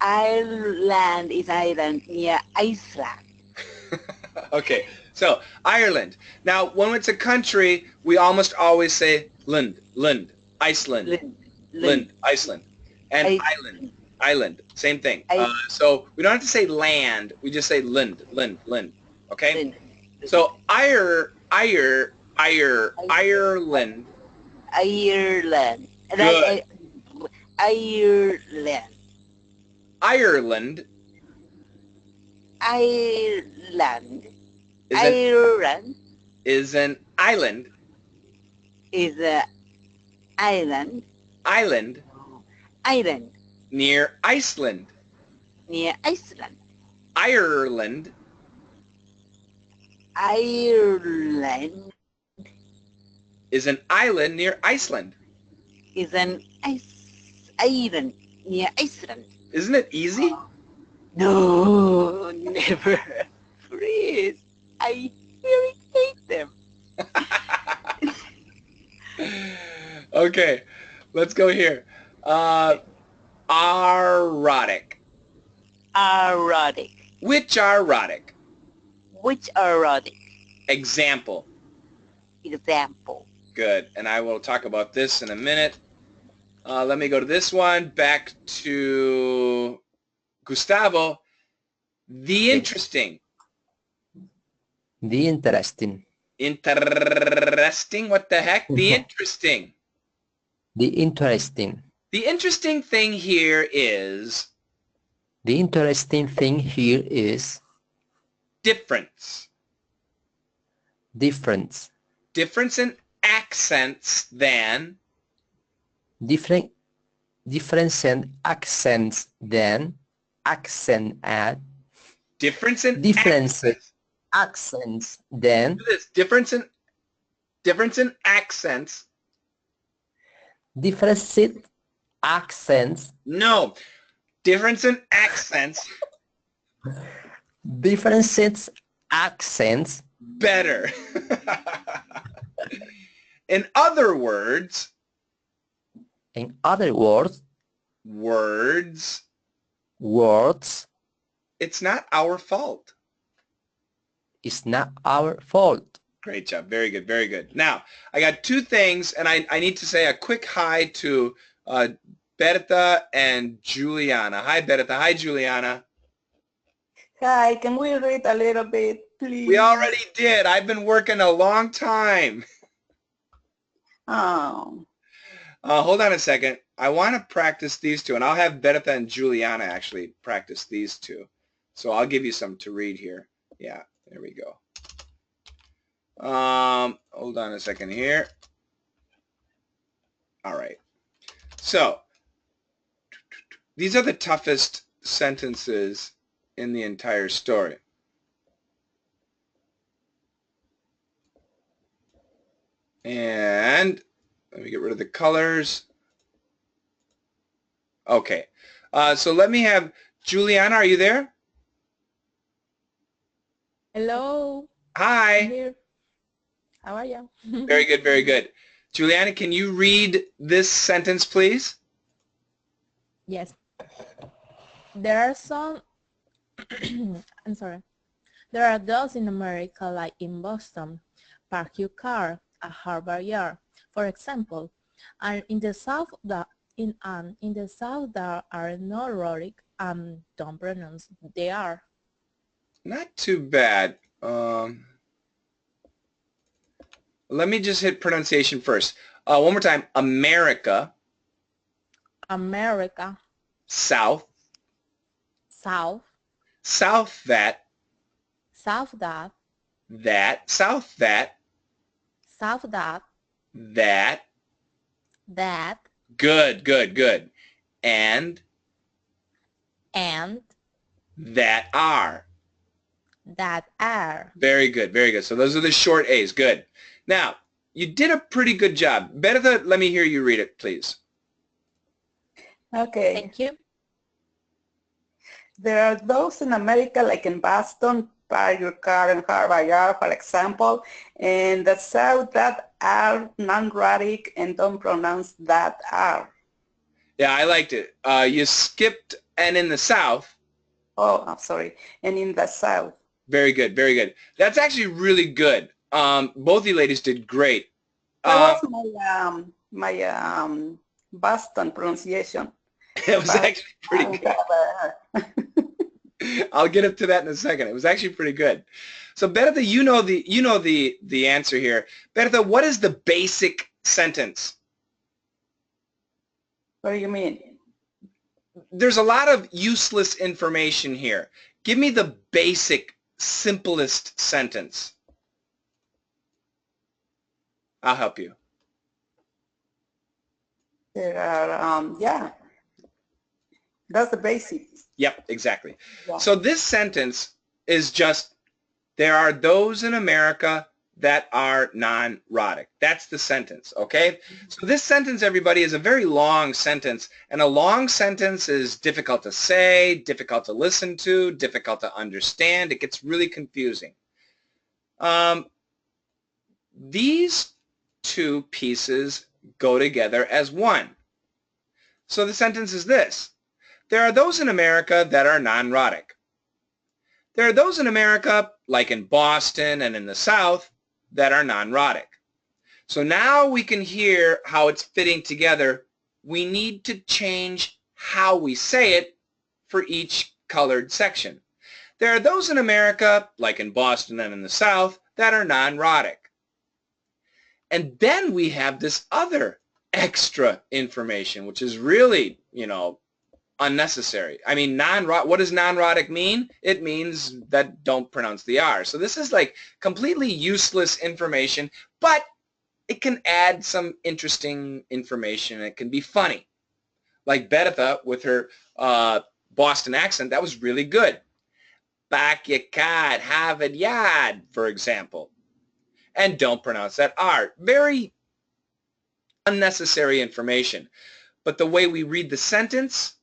Ireland is island near Iceland. Okay, so Ireland. Now, when it's a country, we almost always say Iceland. Lund, Iceland. And island, island, same thing. So we don't have to say land. We just say Lund, okay? Lund. So Ireland. Ireland. Good. Ireland. Ireland Ireland. is Ireland an island. is an island. Island Island near Iceland. near Iceland. Ireland Ireland is an island near Iceland. is an island near Iceland. Isn't it easy? No, never. Please, I really hate them. Okay, let's go here. Erotic. Erotic. Which erotic? Which erotic? Example. Example. Good. And I will talk about this in a minute. Let me go to this one. Back to Gustavo. The interesting. The interesting. Interesting? What the heck? The interesting. The interesting. The interesting thing here is The interesting thing here is difference. difference. Difference in accents than Different and accents than accent at difference in differences accents. accents than Do this. Difference in accents. different accents No. Difference in accents. different accents. Better. In other words, In other words, words it's not our fault. is not our fault. Great job. Very good. Very good. Now, I got two things, and I need to say a quick hi to Berta and Juliana. Hi, Berta. Hi, Juliana. Hi, can we read a little bit, please? We already did. I've been working a long time. Oh, Hold on a second. I want to practice these two, and I'll have Berta and Juliana actually practice these two. So I'll give you some to read here. Yeah, there we go. Hold on a second here. All right. So these are the toughest sentences in the entire story. And let me get rid of the colors. Okay. So let me have Juliana. Are you there? Hello. I'm Hi. here. How are you? Very good, very good. Juliana, can you read this sentence, please? Yes. There are some, I'm sorry. There are those in America, like in Boston. Park your car at Harvard Yard, for example. And in the South, in the South there are no erotic don't pronounce they are. Not too bad. Let me just hit pronunciation first. One more time. America. America. South. South. South that. South that. That. South that. South that. That. That. Good, good, good. And that are. that are. Very good, very good. So those are the short A's. Good. Now, you did a pretty good job. Bertha, let me hear you read it, please. okay. Thank you. There are those in America, like in Boston, park your car in Harvard Yard, for example, and the South that are non-rhotic and don't pronounce that are. Yeah, I liked it. You skipped and in the South. Oh, I'm sorry. And in the South. Very good, very good. That's actually really good. Both of you ladies did great. That was my Boston pronunciation. It was actually pretty good. I'll get up to that in a second. It was actually pretty good. So Bertha, you know the answer here. Bertha, what is the basic sentence? What do you mean? There's a lot of useless information here. Give me the basic, simplest sentence. I'll help you. There are, yeah, that's the basics. Yep, exactly. Yeah. So this sentence is just, there are those in America that are non-rhotic. That's the sentence, okay? So this sentence, everybody, is a very long sentence, and a long sentence is difficult to say, difficult to listen to, difficult to understand. It gets really confusing. These two pieces go together as one. So the sentence is this: there are those in America that are non-rhotic. There are those in America, like in Boston and in the South, that are non-rhotic. So now we can hear how it's fitting together. We need to change how we say it for each colored section. There are those in America, like in Boston and in the South, that are non-rhotic. And then we have this other extra information, which is really, unnecessary. I mean, what does non-rhotic mean? It means that don't pronounce the R. So this is like completely useless information, but it can add some interesting information. It can be funny. Like Bertha with her Boston accent, that was really good. Backyard, Harvard Yard, for example. And don't pronounce that R. Very unnecessary information. But the way we read the sentence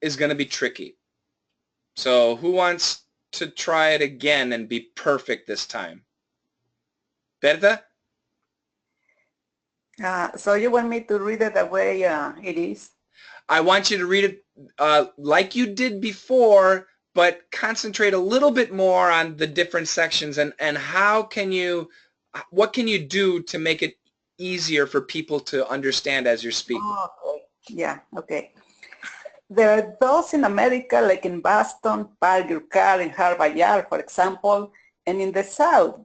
is going to be tricky. So who wants to try it again and be perfect this time? Bertha? So you want me to read it the way it is? I want you to read it like you did before, but concentrate a little bit more on the different sections and what can you do to make it easier for people to understand as you're speaking? Oh, okay. Yeah, okay. There are those in America, like in Boston, park your car in Harvard Yard, for example, and in the South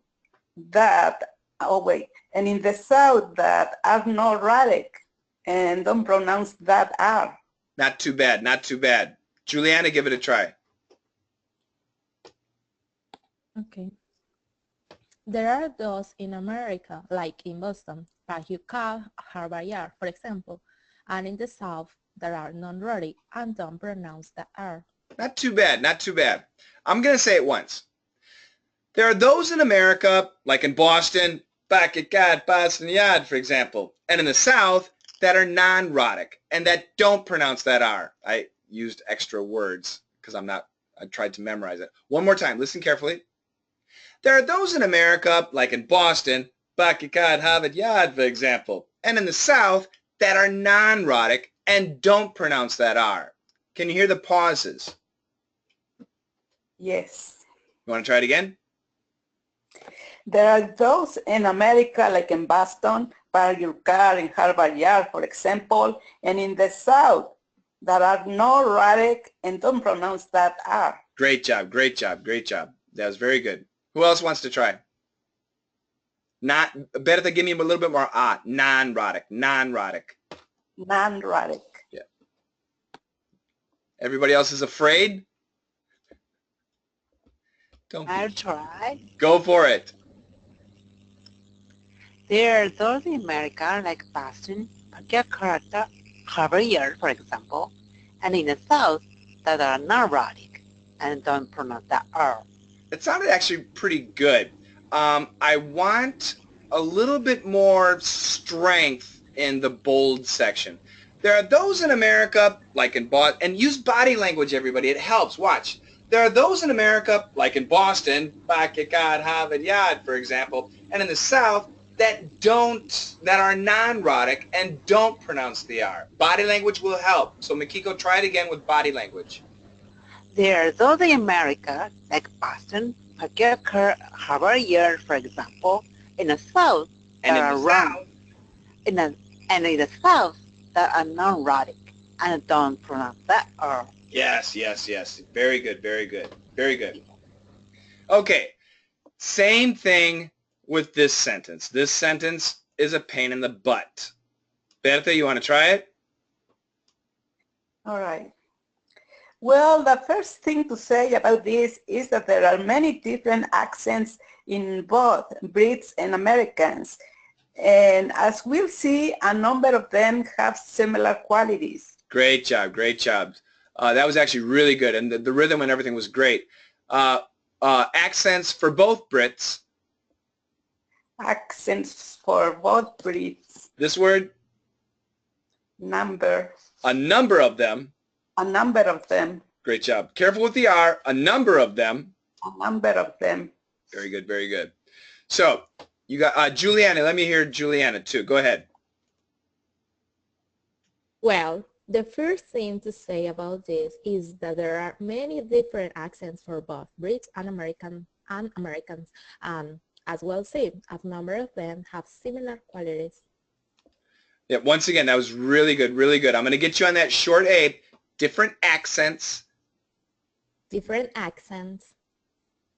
that, and in the South that are not rhotic and don't pronounce that R. Not too bad, not too bad. Juliana, give it a try. Okay. There are those in America, like in Boston, park your car at Harvard Yard, for example, and in the South that are non-rhotic and don't pronounce the R. Not too bad, not too bad. I'm going to say it once. There are those in America, like in Boston, back at God, Boston Yard, for example, and in the South that are non-rhotic and that don't pronounce that R. I used extra words because I tried to memorize it. One more time, listen carefully. There are those in America, like in Boston, back at God, Harvard Yard, for example, and in the South that are non-rhotic and don't pronounce that R. Can you hear the pauses? Yes. You want to try it again? There are those in America, like in Boston, park your car in Harvard Yard, for example, and in the South that are not rhotic and don't pronounce that R. Great job, great job, great job. That was very good. Who else wants to try? Bertha, give me a little bit more non-rhotic, non-rhotic. Non-rhotic. Yeah. Everybody else is afraid? I'll try. Go for it. There are those in America, like Boston, Pacific, Harvard Yard, for example, and in the South that are non-rhotic and don't pronounce the R. It sounded actually pretty good. I want a little bit more strength in the bold section. There are those in America, like in Boston, and use body language, everybody. It helps. Watch. There are those in America, like in Boston, Backyard, Harvard Yard, for example, and in the South that are non-rhotic and don't pronounce the R. Body language will help. So Mikiko, try it again with body language. There are those in America, like Boston, Pacific, Harvard Yard, for example, in the South And that in are the wrong. South, And in the South that are non-rhotic and don't pronounce that R. Yes, yes, yes. Very good, very good, very good. Okay, same thing with this sentence. This sentence is a pain in the butt. Berta, you want to try it? All right. Well, the first thing to say about this is that there are many different accents in both Brits and Americans. And as we'll see, a number of them have similar qualities. Great job, great job. That was actually really good, and the rhythm and everything was great. Accents for both Brits. Accents for both Brits. This word? Number. A number of them. A number of them. Great job. Careful with the R. A number of them. A number of them. Very good, very good. So, you got Juliana. Let me hear Juliana too. Go ahead. Well, the first thing to say about this is that there are many different accents for both Brits and Americans, and as well say, a number of them have similar qualities. Yeah, once again, that was really good, really good. I'm going to get you on that short A. Different accents. Different accents.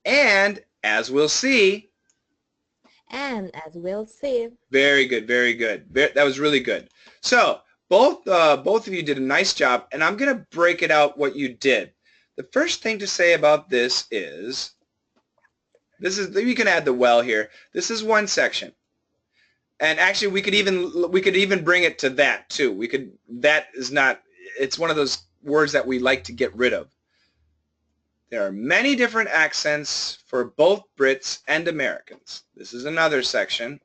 And, as we'll see. And, as we'll see. Very good, very good. That was really good. So, both of you did a nice job, and I'm going to break it out what you did. The first thing to say about this is, you can add the well here. This is one section. And actually, we could even bring it to that too. It's one of those words that we like to get rid of. There are many different accents for both Brits and Americans. This is another section.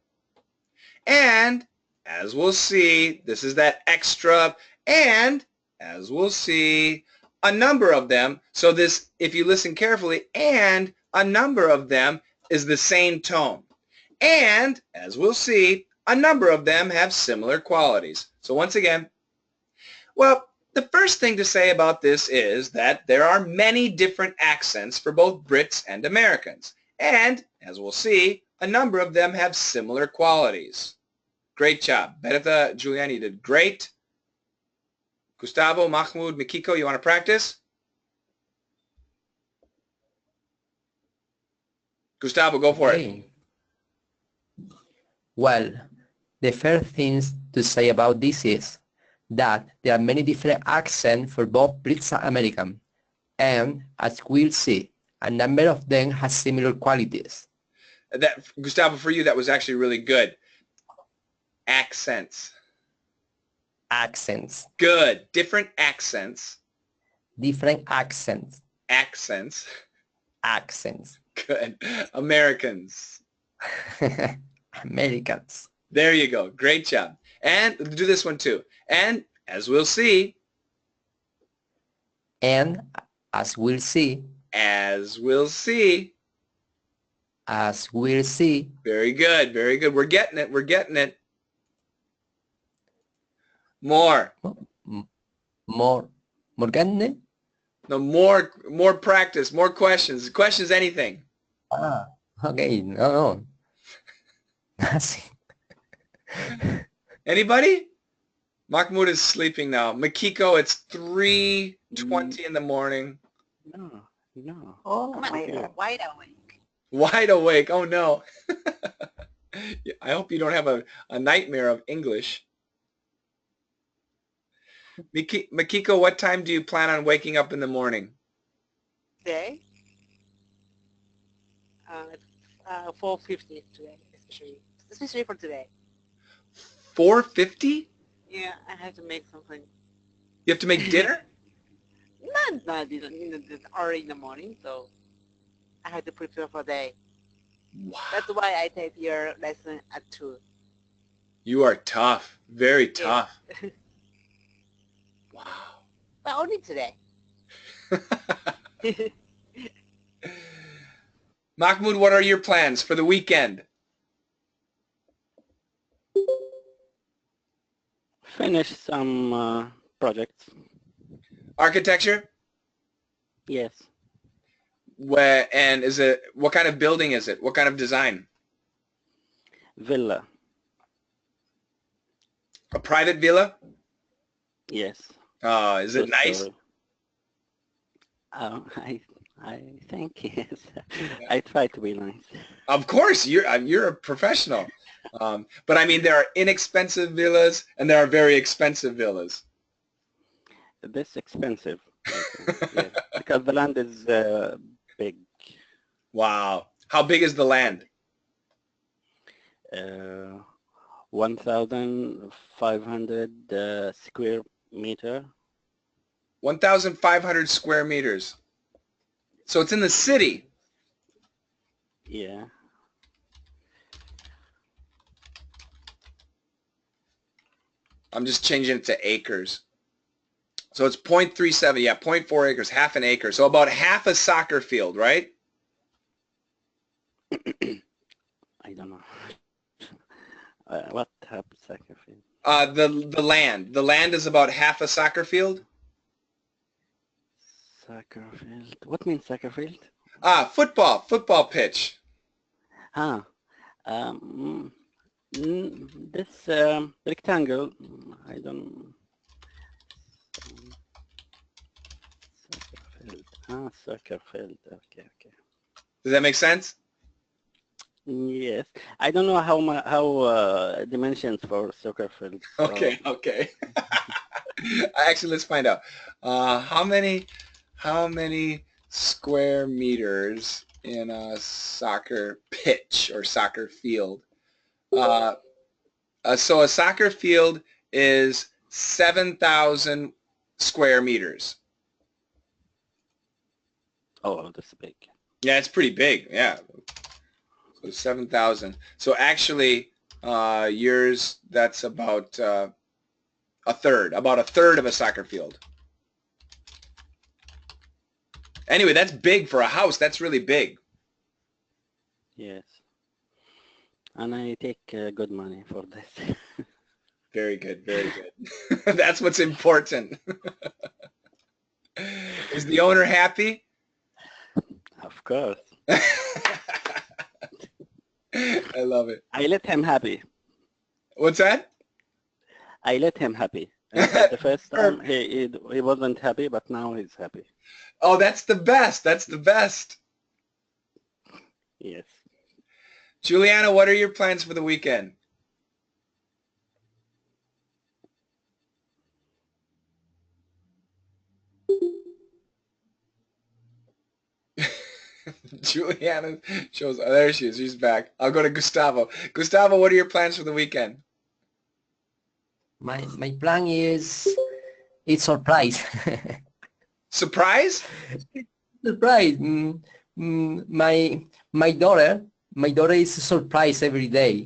And, as we'll see, this is that extra, and, as we'll see, a number of them. So this, if you listen carefully, and a number of them is the same tone. And, as we'll see, a number of them have similar qualities. So once again, well, the first thing to say about this is that there are many different accents for both Brits and Americans. And, as we'll see, a number of them have similar qualities. Great job. Berta, Juliana, you did great. Gustavo, Mahmoud, Mikiko, you want to practice? Gustavo, go for it. Well, the first thing to say about this is that there are many different accents for both Brits and Americans, and as we'll see, a number of them has similar qualities. Gustavo, for you, that was actually really good. Accents. Accents. Good. Different accents. Different accents. Accents. Accents. Good. Americans. Americans. There you go. Great job. And do this one too. And as we'll see. And as we'll see. As we'll see. As we'll see. Very good. Very good. We're getting it. We're getting it. More. More getting it? No, more practice. More questions. Questions, anything. Okay. No. Nothing. Anybody? Mahmoud is sleeping now. Makiko, it's 3:20 in the morning. No. Oh my God. Wide awake. Wide awake. Oh no. I hope you don't have a nightmare of English. Makiko, what time do you plan on waking up in the morning? Today? 4:50 today, especially for today. 4:50? Yeah, I have to make something. You have to make dinner? Not early in the morning, so I have to prepare for the day. Wow. That's why I take your lesson at 2. You are tough. Very tough. Yeah. Wow. But only today. Mahmoud, what are your plans for the weekend? Finish some projects. Architecture? Yes. And what kind of building is it? What kind of design? Villa. A private villa? Yes. Is True it nice? story. I think yes. Yeah. I try to be nice. Of course, you're a professional. But I mean, there are inexpensive villas and there are very expensive villas. This expensive, I think. Yeah, because the land is big. Wow. How big is the land? 1,500 square meter. 1,500 square meters. So it's in the city. Yeah. I'm just changing it to acres. So it's 0.37, yeah, 0.4 acres, half an acre. So about half a soccer field, right? I don't know. What happens soccer field? The land. The land is about half a soccer field. Soccer field. What means soccer field? Football pitch. Ah, this rectangle. I don't. Soccer field. Ah, soccer field. Okay, okay. Does that make sense? Yes, I don't know how dimensions for soccer field. So Okay, okay. Actually, let's find out. How many square meters in a soccer pitch or soccer field? So a soccer field is 7,000 square meters. Oh, that's big. Yeah, it's pretty big. Yeah, so 7,000. So actually, yours, that's about a third of a soccer field. Anyway, that's big for a house. That's really big. Yes, and I take good money for this. Very good, very good. That's what's important. Is the owner happy? Of course, I love it. I let him happy. What's that? I let him happy. At the first time, he wasn't happy, but now he's happy. Oh, that's the best. That's the best. Yes. Juliana, what are your plans for the weekend? Juliana shows, oh, there she is. She's back. I'll go to Gustavo. Gustavo, what are your plans for the weekend? My plan is it's surprise. Surprise? Surprise. My daughter is a surprise every day.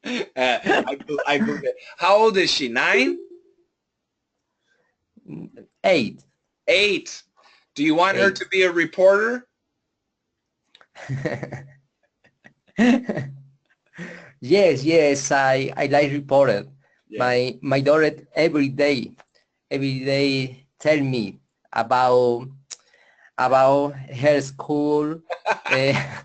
I believe it. How old is she? 9? 8. 8. Do you want her 8. to be a reporter? Yes, I like reported. Yeah. My daughter every day tell me about her school, I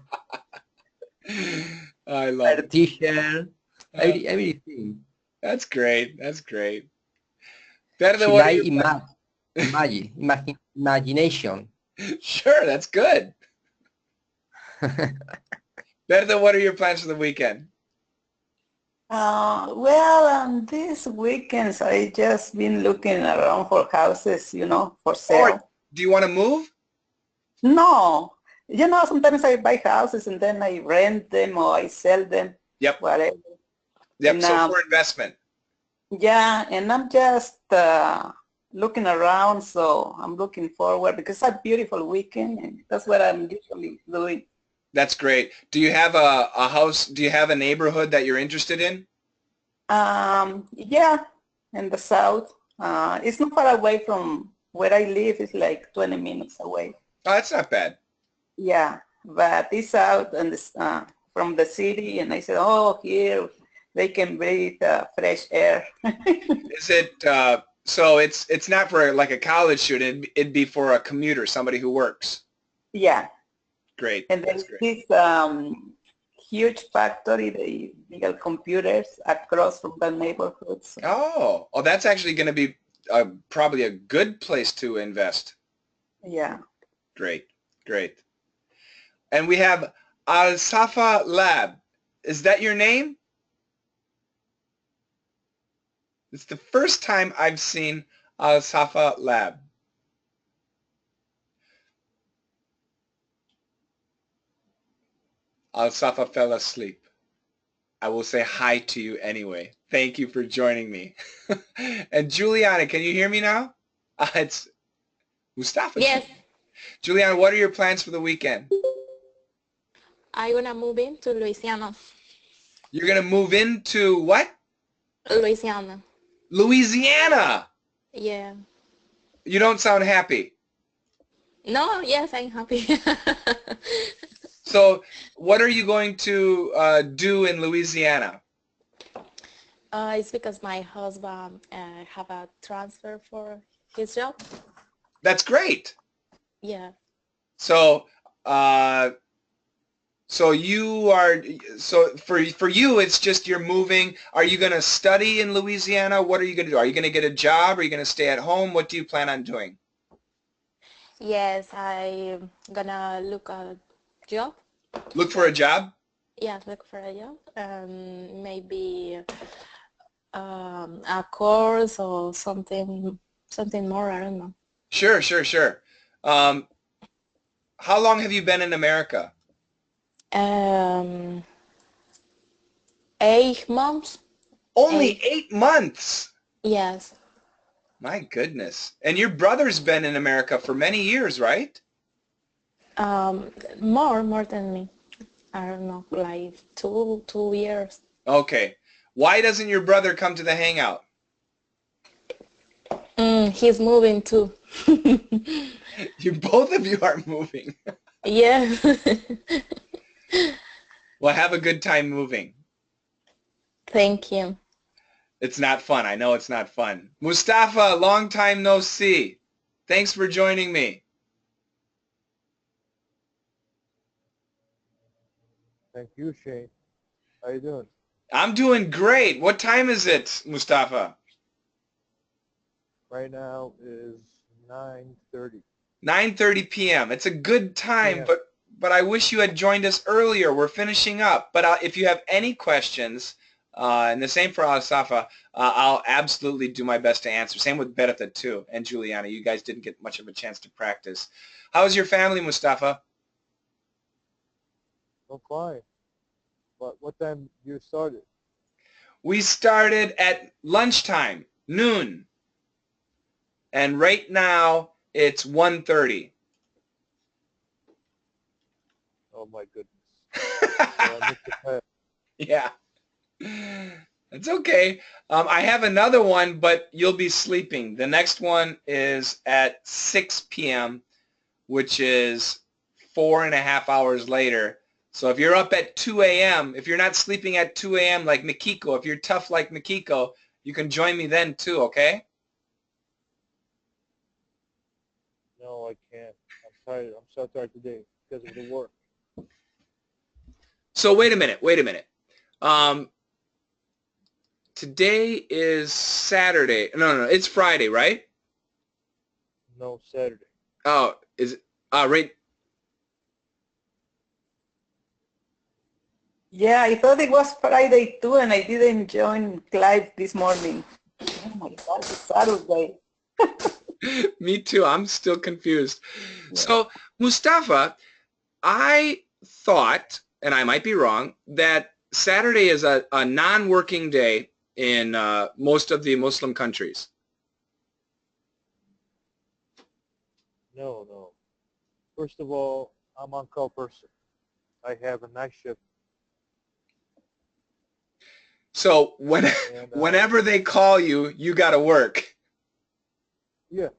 love her it. teacher, Uh, everything. that's great. That's great. Better, She what are like your plans? imagination. Sure, that's good. Better, what are your plans for the weekend? Well, on these weekends, I just been looking around for houses, for Or sale. do you want to move? No, sometimes I buy houses and then I rent them or I sell them, Yep. whatever. Yep. And, So for investment. yeah, and I'm just looking around, so I'm looking forward because it's a beautiful weekend, and that's what I'm usually doing. That's great. Do you have a house? Do you have a neighborhood that you're interested in? Yeah, in the south. It's not far away from where I live. It's like 20 minutes away. Oh, that's not bad. Yeah, but it's out and from the city, and I said, oh, here they can breathe fresh air. Is it so? It's not for like a college student. It'd be for a commuter, somebody who works. Yeah, Great. and then That's great. this huge factory. They build computers across from the neighborhoods. Oh, that's actually going to be probably a good place to invest. Yeah. Great, great. And we have Al Safa Lab. Is that your name? It's the first time I've seen Al Safa Lab. Al Safa fell asleep. I will say hi to you anyway. Thank you for joining me. And Juliana, can you hear me now? It's Mustafa. Yes, Juliana, what are your plans for the weekend? I'm gonna move into Louisiana. You're going to move into what? Louisiana. Louisiana. Yeah. You don't sound happy. No, yes, I'm happy. So what are you going to do in Louisiana? It's because my husband have a transfer for his job. That's great. Yeah. So so you are, so for you, it's just you're moving. Are you going to study in Louisiana? What are you going to do? Are you going to get a job? Are you going to stay at home? What do you plan on doing? Yes, I'm gonna look a job. Look for a job? Yeah, look for a job. Maybe a course or something more. I don't know. Sure, sure, sure. How long have you been in America? 8 months. Only 8 months. Yes. My goodness. And your brother's been in America for many years, right? More than me. I don't know, like 2 years. Okay. Why doesn't your brother come to the hangout? He's moving too. Both of you are moving. Yeah. Well, have a good time moving. Thank you. It's not fun. I know it's not fun. Mustafa, long time no see. Thanks for joining me. Thank you, Shane. How you doing? I'm doing great. What time is it, Mustafa? Right now is 9:30. 9:30 p.m. It's a good time, Yeah. but I wish you had joined us earlier. We're finishing up. But if you have any questions, and the same for Al-Safa, I'll absolutely do my best to answer. Same with Beretha, too, and Juliana. You guys didn't get much of a chance to practice. How's your family, Mustafa? I'm fine. But what time you started? We started at lunchtime, noon. And right now, it's 1:30. Oh my goodness. So I missed the class. Yeah. It's okay. I have another one, but you'll be sleeping. The next one is at 6 p.m., which is 4.5 hours later. So if you're up at 2 a.m., if you're not sleeping at 2 a.m. like Mikiko, if you're tough like Mikiko, you can join me then too, okay? No, I can't. I'm tired. I'm so tired today because of the work. So wait a minute. Today is Saturday. No, it's Friday, right? No, Saturday. Oh, is it? Right. Yeah, I thought it was Friday too, and I didn't join Clive this morning. Oh my God, it's Saturday. Me too. I'm still confused. Yeah. So, Mustafa, I thought, and I might be wrong, that Saturday is a non-working day in most of the Muslim countries. No. First of all, I'm on call person. I have a night shift. So And, whenever they call you, you got to work. Yeah.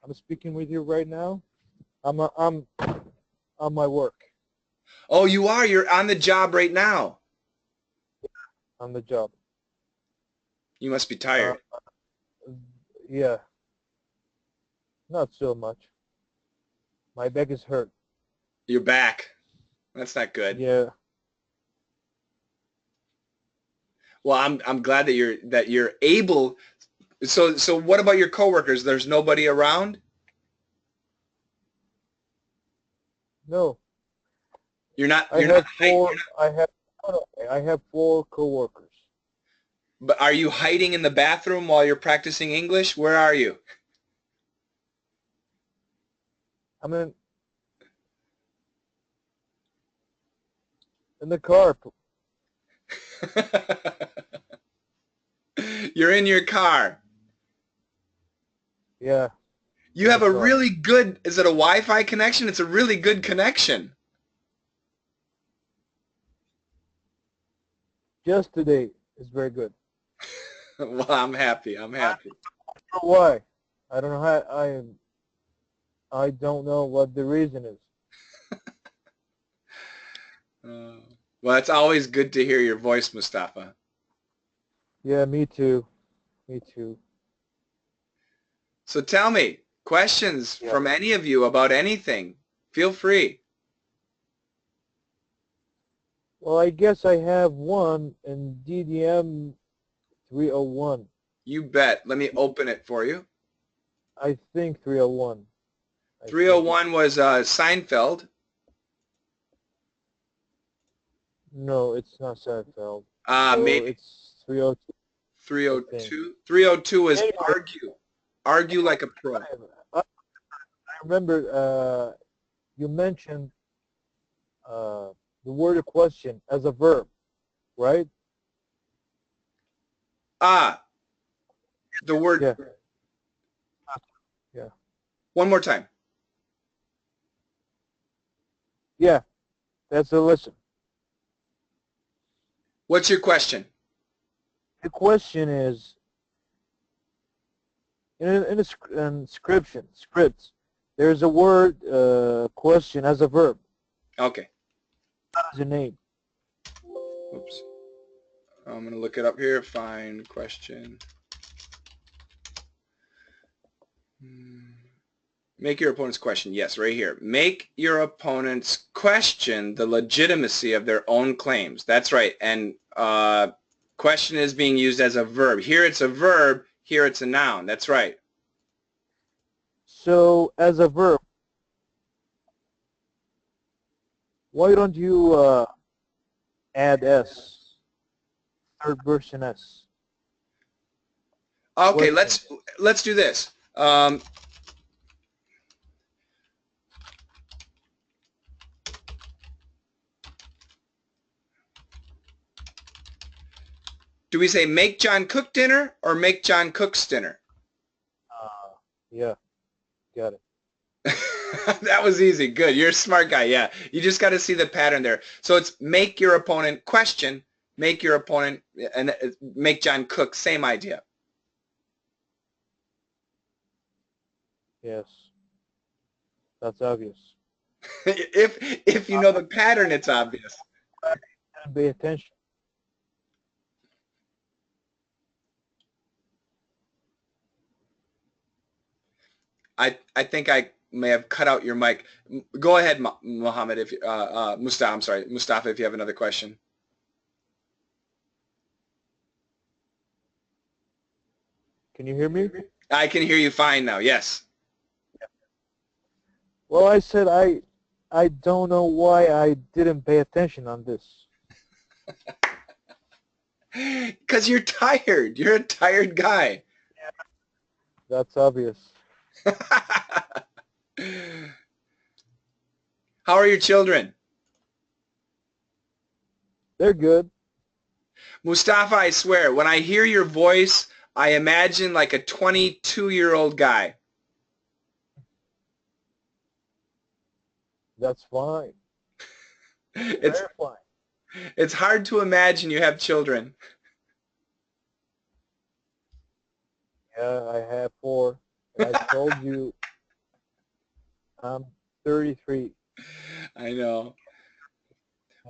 I'm speaking with you right now. I'm on my work. Oh, you are? You're on the job right now. On the job. You must be tired. Yeah. Not so much. My back is hurt. You're back. That's not good. Yeah. Well, I'm glad that you're able. So what about your coworkers? There's nobody around? No. You're not I have four coworkers. but are you hiding in the bathroom while you're practicing English? Where are you? I'm in the car. You're in your car. Yeah. You have In a the car. really good, is it a Wi-Fi connection? It's a really good connection. Just today is very good. Well, I'm happy. I'm happy. I don't know why. I don't know how. I don't know what the reason is. Well, it's always good to hear your voice, Mustafa. Yeah, me too. Me too. So tell me, questions from any of you about anything. Feel free. Well, I guess I have one in DDM 301. You bet. Let me open it for you. I think 301. 301 was Seinfeld. No, it's not Seinfeld. Maybe It's 302. 302. 302 is Anyway. argue. Argue like a pro. I remember you mentioned the word of question as a verb, right? The word. Yeah. Yeah. One more time. Yeah. That's a listen. What's your question? The question is, in scripts, there's a word question as a verb. Okay. As a name. Oops. I'm going to look it up here. Find question. Make your opponent's question. Yes, right here. Make your opponent's question the legitimacy of their own claims. That's right. And question is being used as a verb. Here it's a verb. Here it's a noun. That's right. So, as a verb, why don't you add S? Third person S. Okay, Question. let's do this. Do we say make John cook dinner or make John cook's dinner? Yeah, got it. That was easy. Good. You're a smart guy. Yeah. You just got to see the pattern there. So it's make your opponent question, make your opponent, and make John cook. Same idea. Yes. That's obvious. If you know the pattern, it's obvious. Pay attention. I think I may have cut out your mic. Go ahead, Mohammed. If Mustafa, I'm sorry, Mustafa. If you have another question. Can you hear me? I can hear you fine now. Yes. Well, I said I don't know why I didn't pay attention on this. Because you're tired. You're a tired guy. That's obvious. How are your children? They're good. Mustafa, I swear, when I hear your voice, I imagine like a 22-year-old guy. That's fine. It's Very fine. It's hard to imagine you have children. Yeah, I have 4. And I told you I'm 33. I know.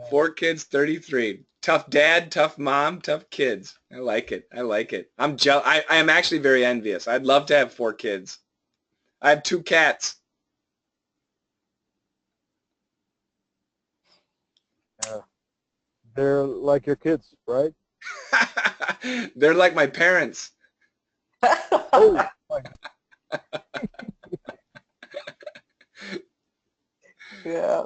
4 kids, 33. Tough dad, tough mom, tough kids. I like it. I like it. I am actually very envious. I'd love to have 4 kids. I have 2 cats. They're like your kids, right? They're like my parents. Oh, my. Yeah.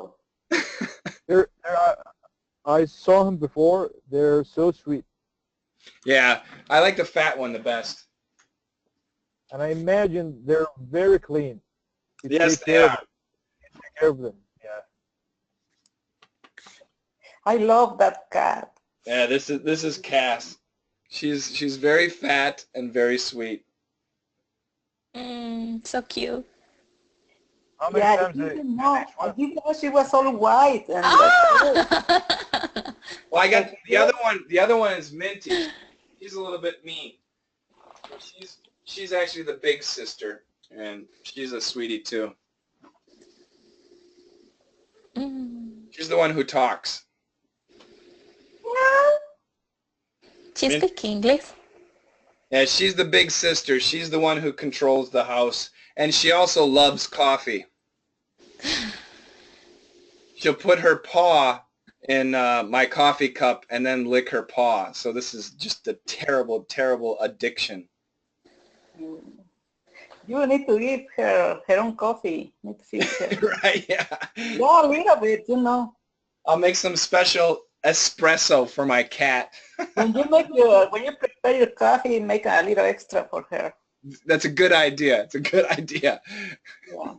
I saw him before. They're so sweet. Yeah, I like the fat one the best. And I imagine they're very clean. You Yes, take they care of are. them. You take care of them. Yeah. I love that cat. Yeah, this is Cass. She's very fat and very sweet. So cute. How many Yeah, I times didn't they know. I swim? didn't know she was all white and Ah! Well, I got the other one. The other one is Minty. She's a little bit mean. She's actually the big sister, and she's a sweetie too. She's the one who talks. She Min- speaks English. Yeah, she's the big sister. She's the one who controls the house, and she also loves coffee. She'll put her paw in my coffee cup and then lick her paw. So this is just a terrible, terrible addiction. you need to give her her own coffee. Need to feed her. Right? Yeah. Yeah, a little bit, you know. I'll make some special espresso for my cat. When you prepare your coffee, make a little extra for her. That's a good idea. It's a good idea. Yeah.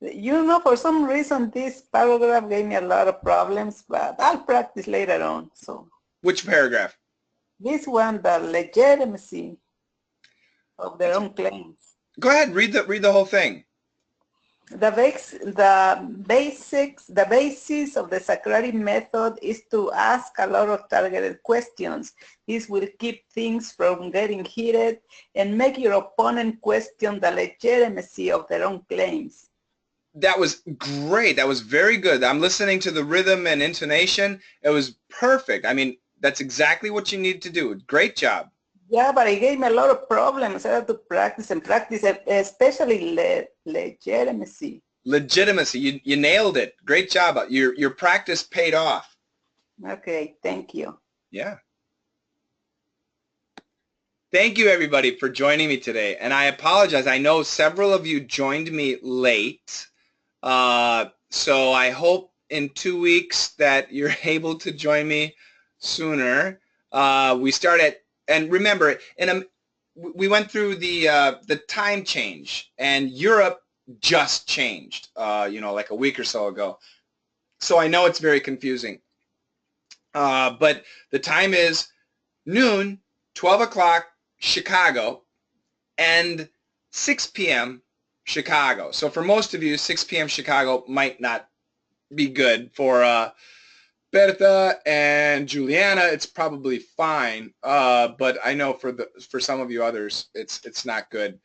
You know, for some reason, this paragraph gave me a lot of problems, but I'll practice later on. So Which paragraph? this one, the legitimacy of their own claims. Go ahead, read the whole thing. The basis of the Socratic method is to ask a lot of targeted questions. This will keep things from getting heated and make your opponent question the legitimacy of their own claims. That was great. That was very good. I'm listening to the rhythm and intonation. It was perfect. I mean, that's exactly what you need to do. Great job. Yeah, but it gave me a lot of problems. I had to practice and practice, especially legitimacy. Legitimacy. You nailed it. Great job. Your practice paid off. Okay, thank you. Yeah. Thank you, everybody, for joining me today. And I apologize. I know several of you joined me late. So I hope in 2 weeks that you're able to join me sooner. We start at, and remember, we went through the time change, and Europe just changed, like a week or so ago. So I know it's very confusing. But the time is noon, 12 o'clock Chicago, and 6 p.m. Chicago. So for most of you, 6 p.m. Chicago might not be good. For Bertha and Juliana, it's probably fine. But I know for some of you others, it's not good.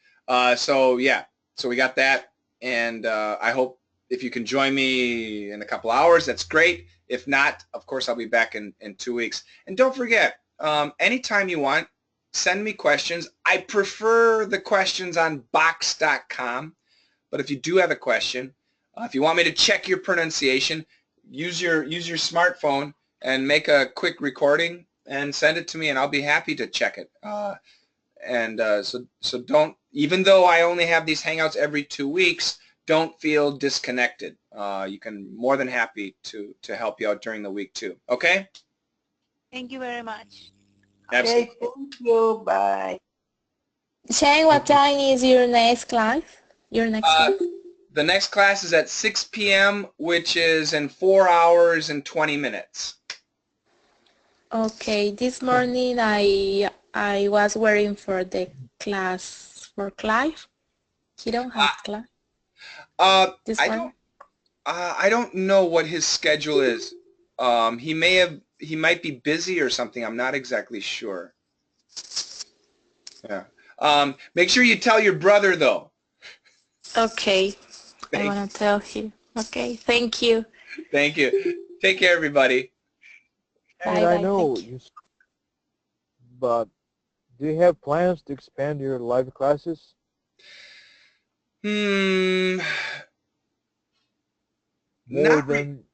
So yeah, so we got that, and I hope if you can join me in a couple hours, that's great. If not, of course, I'll be back in 2 weeks. And don't forget, anytime you want, send me questions. I prefer the questions on box.com, but if you do have a question, if you want me to check your pronunciation, use your smartphone and make a quick recording and send it to me, and I'll be happy to check it. So don't, even though I only have these Hangouts every 2 weeks, don't feel disconnected. You can more than happy to help you out during the week too. Okay? Thank you very much. Absolutely. Okay, thank you. Bye. Shane, what time is your next class? Your next class? The next class is at 6 p.m., which is in 4 hours and 20 minutes. Okay, this morning I was waiting for the class for Clive. He don't have class. This morning? I don't know what his schedule is. He might be busy or something. I'm not exactly sure. Yeah. Make sure you tell your brother though. Okay. I want to tell him. Okay, thank you. Thank you. Take care, everybody. And Bye-bye, I know thank you, but do you have plans to expand your live classes? More More than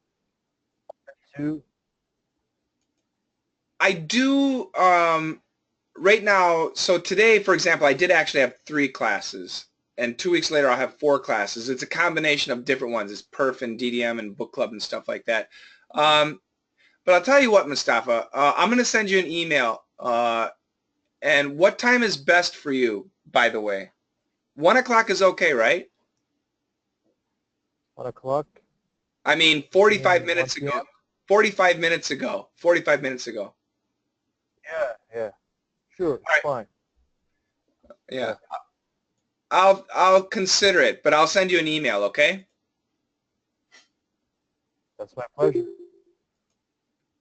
to? I do right now. So today, for example, I did actually have 3 classes, and 2 weeks later I'll have 4 classes. It's a combination of different ones. It's perf and DDM and book club and stuff like that. But I'll tell you what, Mustafa, I'm going to send you an email. And what time is best for you, by the way? 1 o'clock is okay, right? 1 o'clock? I mean, 45 minutes ago. 45 minutes ago. 45 minutes ago. Yeah. Sure, right. fine. Yeah. I'll consider it, but I'll send you an email, okay? That's my pleasure.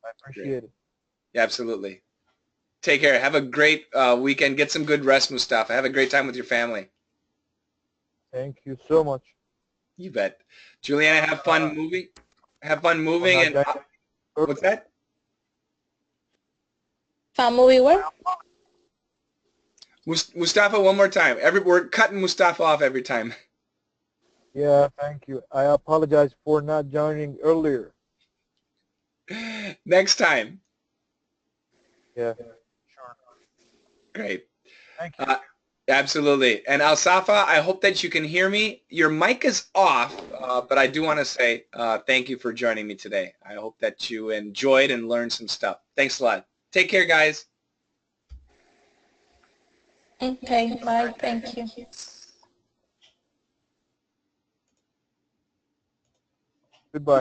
I appreciate it. Yeah, absolutely. Take care. Have a great weekend. Get some good rest, Mustafa. Have a great time with your family. Thank you so much. You bet. Juliana, have fun moving. Have fun moving. And what's that? Fun movie where? Mustafa, one more time. We're cutting Mustafa off every time. Yeah, thank you. I apologize for not joining earlier. Next time. Yeah, sure. Great. Thank you. Absolutely. And Alsafa, I hope that you can hear me. Your mic is off, but I do want to say thank you for joining me today. I hope that you enjoyed and learned some stuff. Thanks a lot. Take care, guys. Okay, bye. Thank you. Goodbye.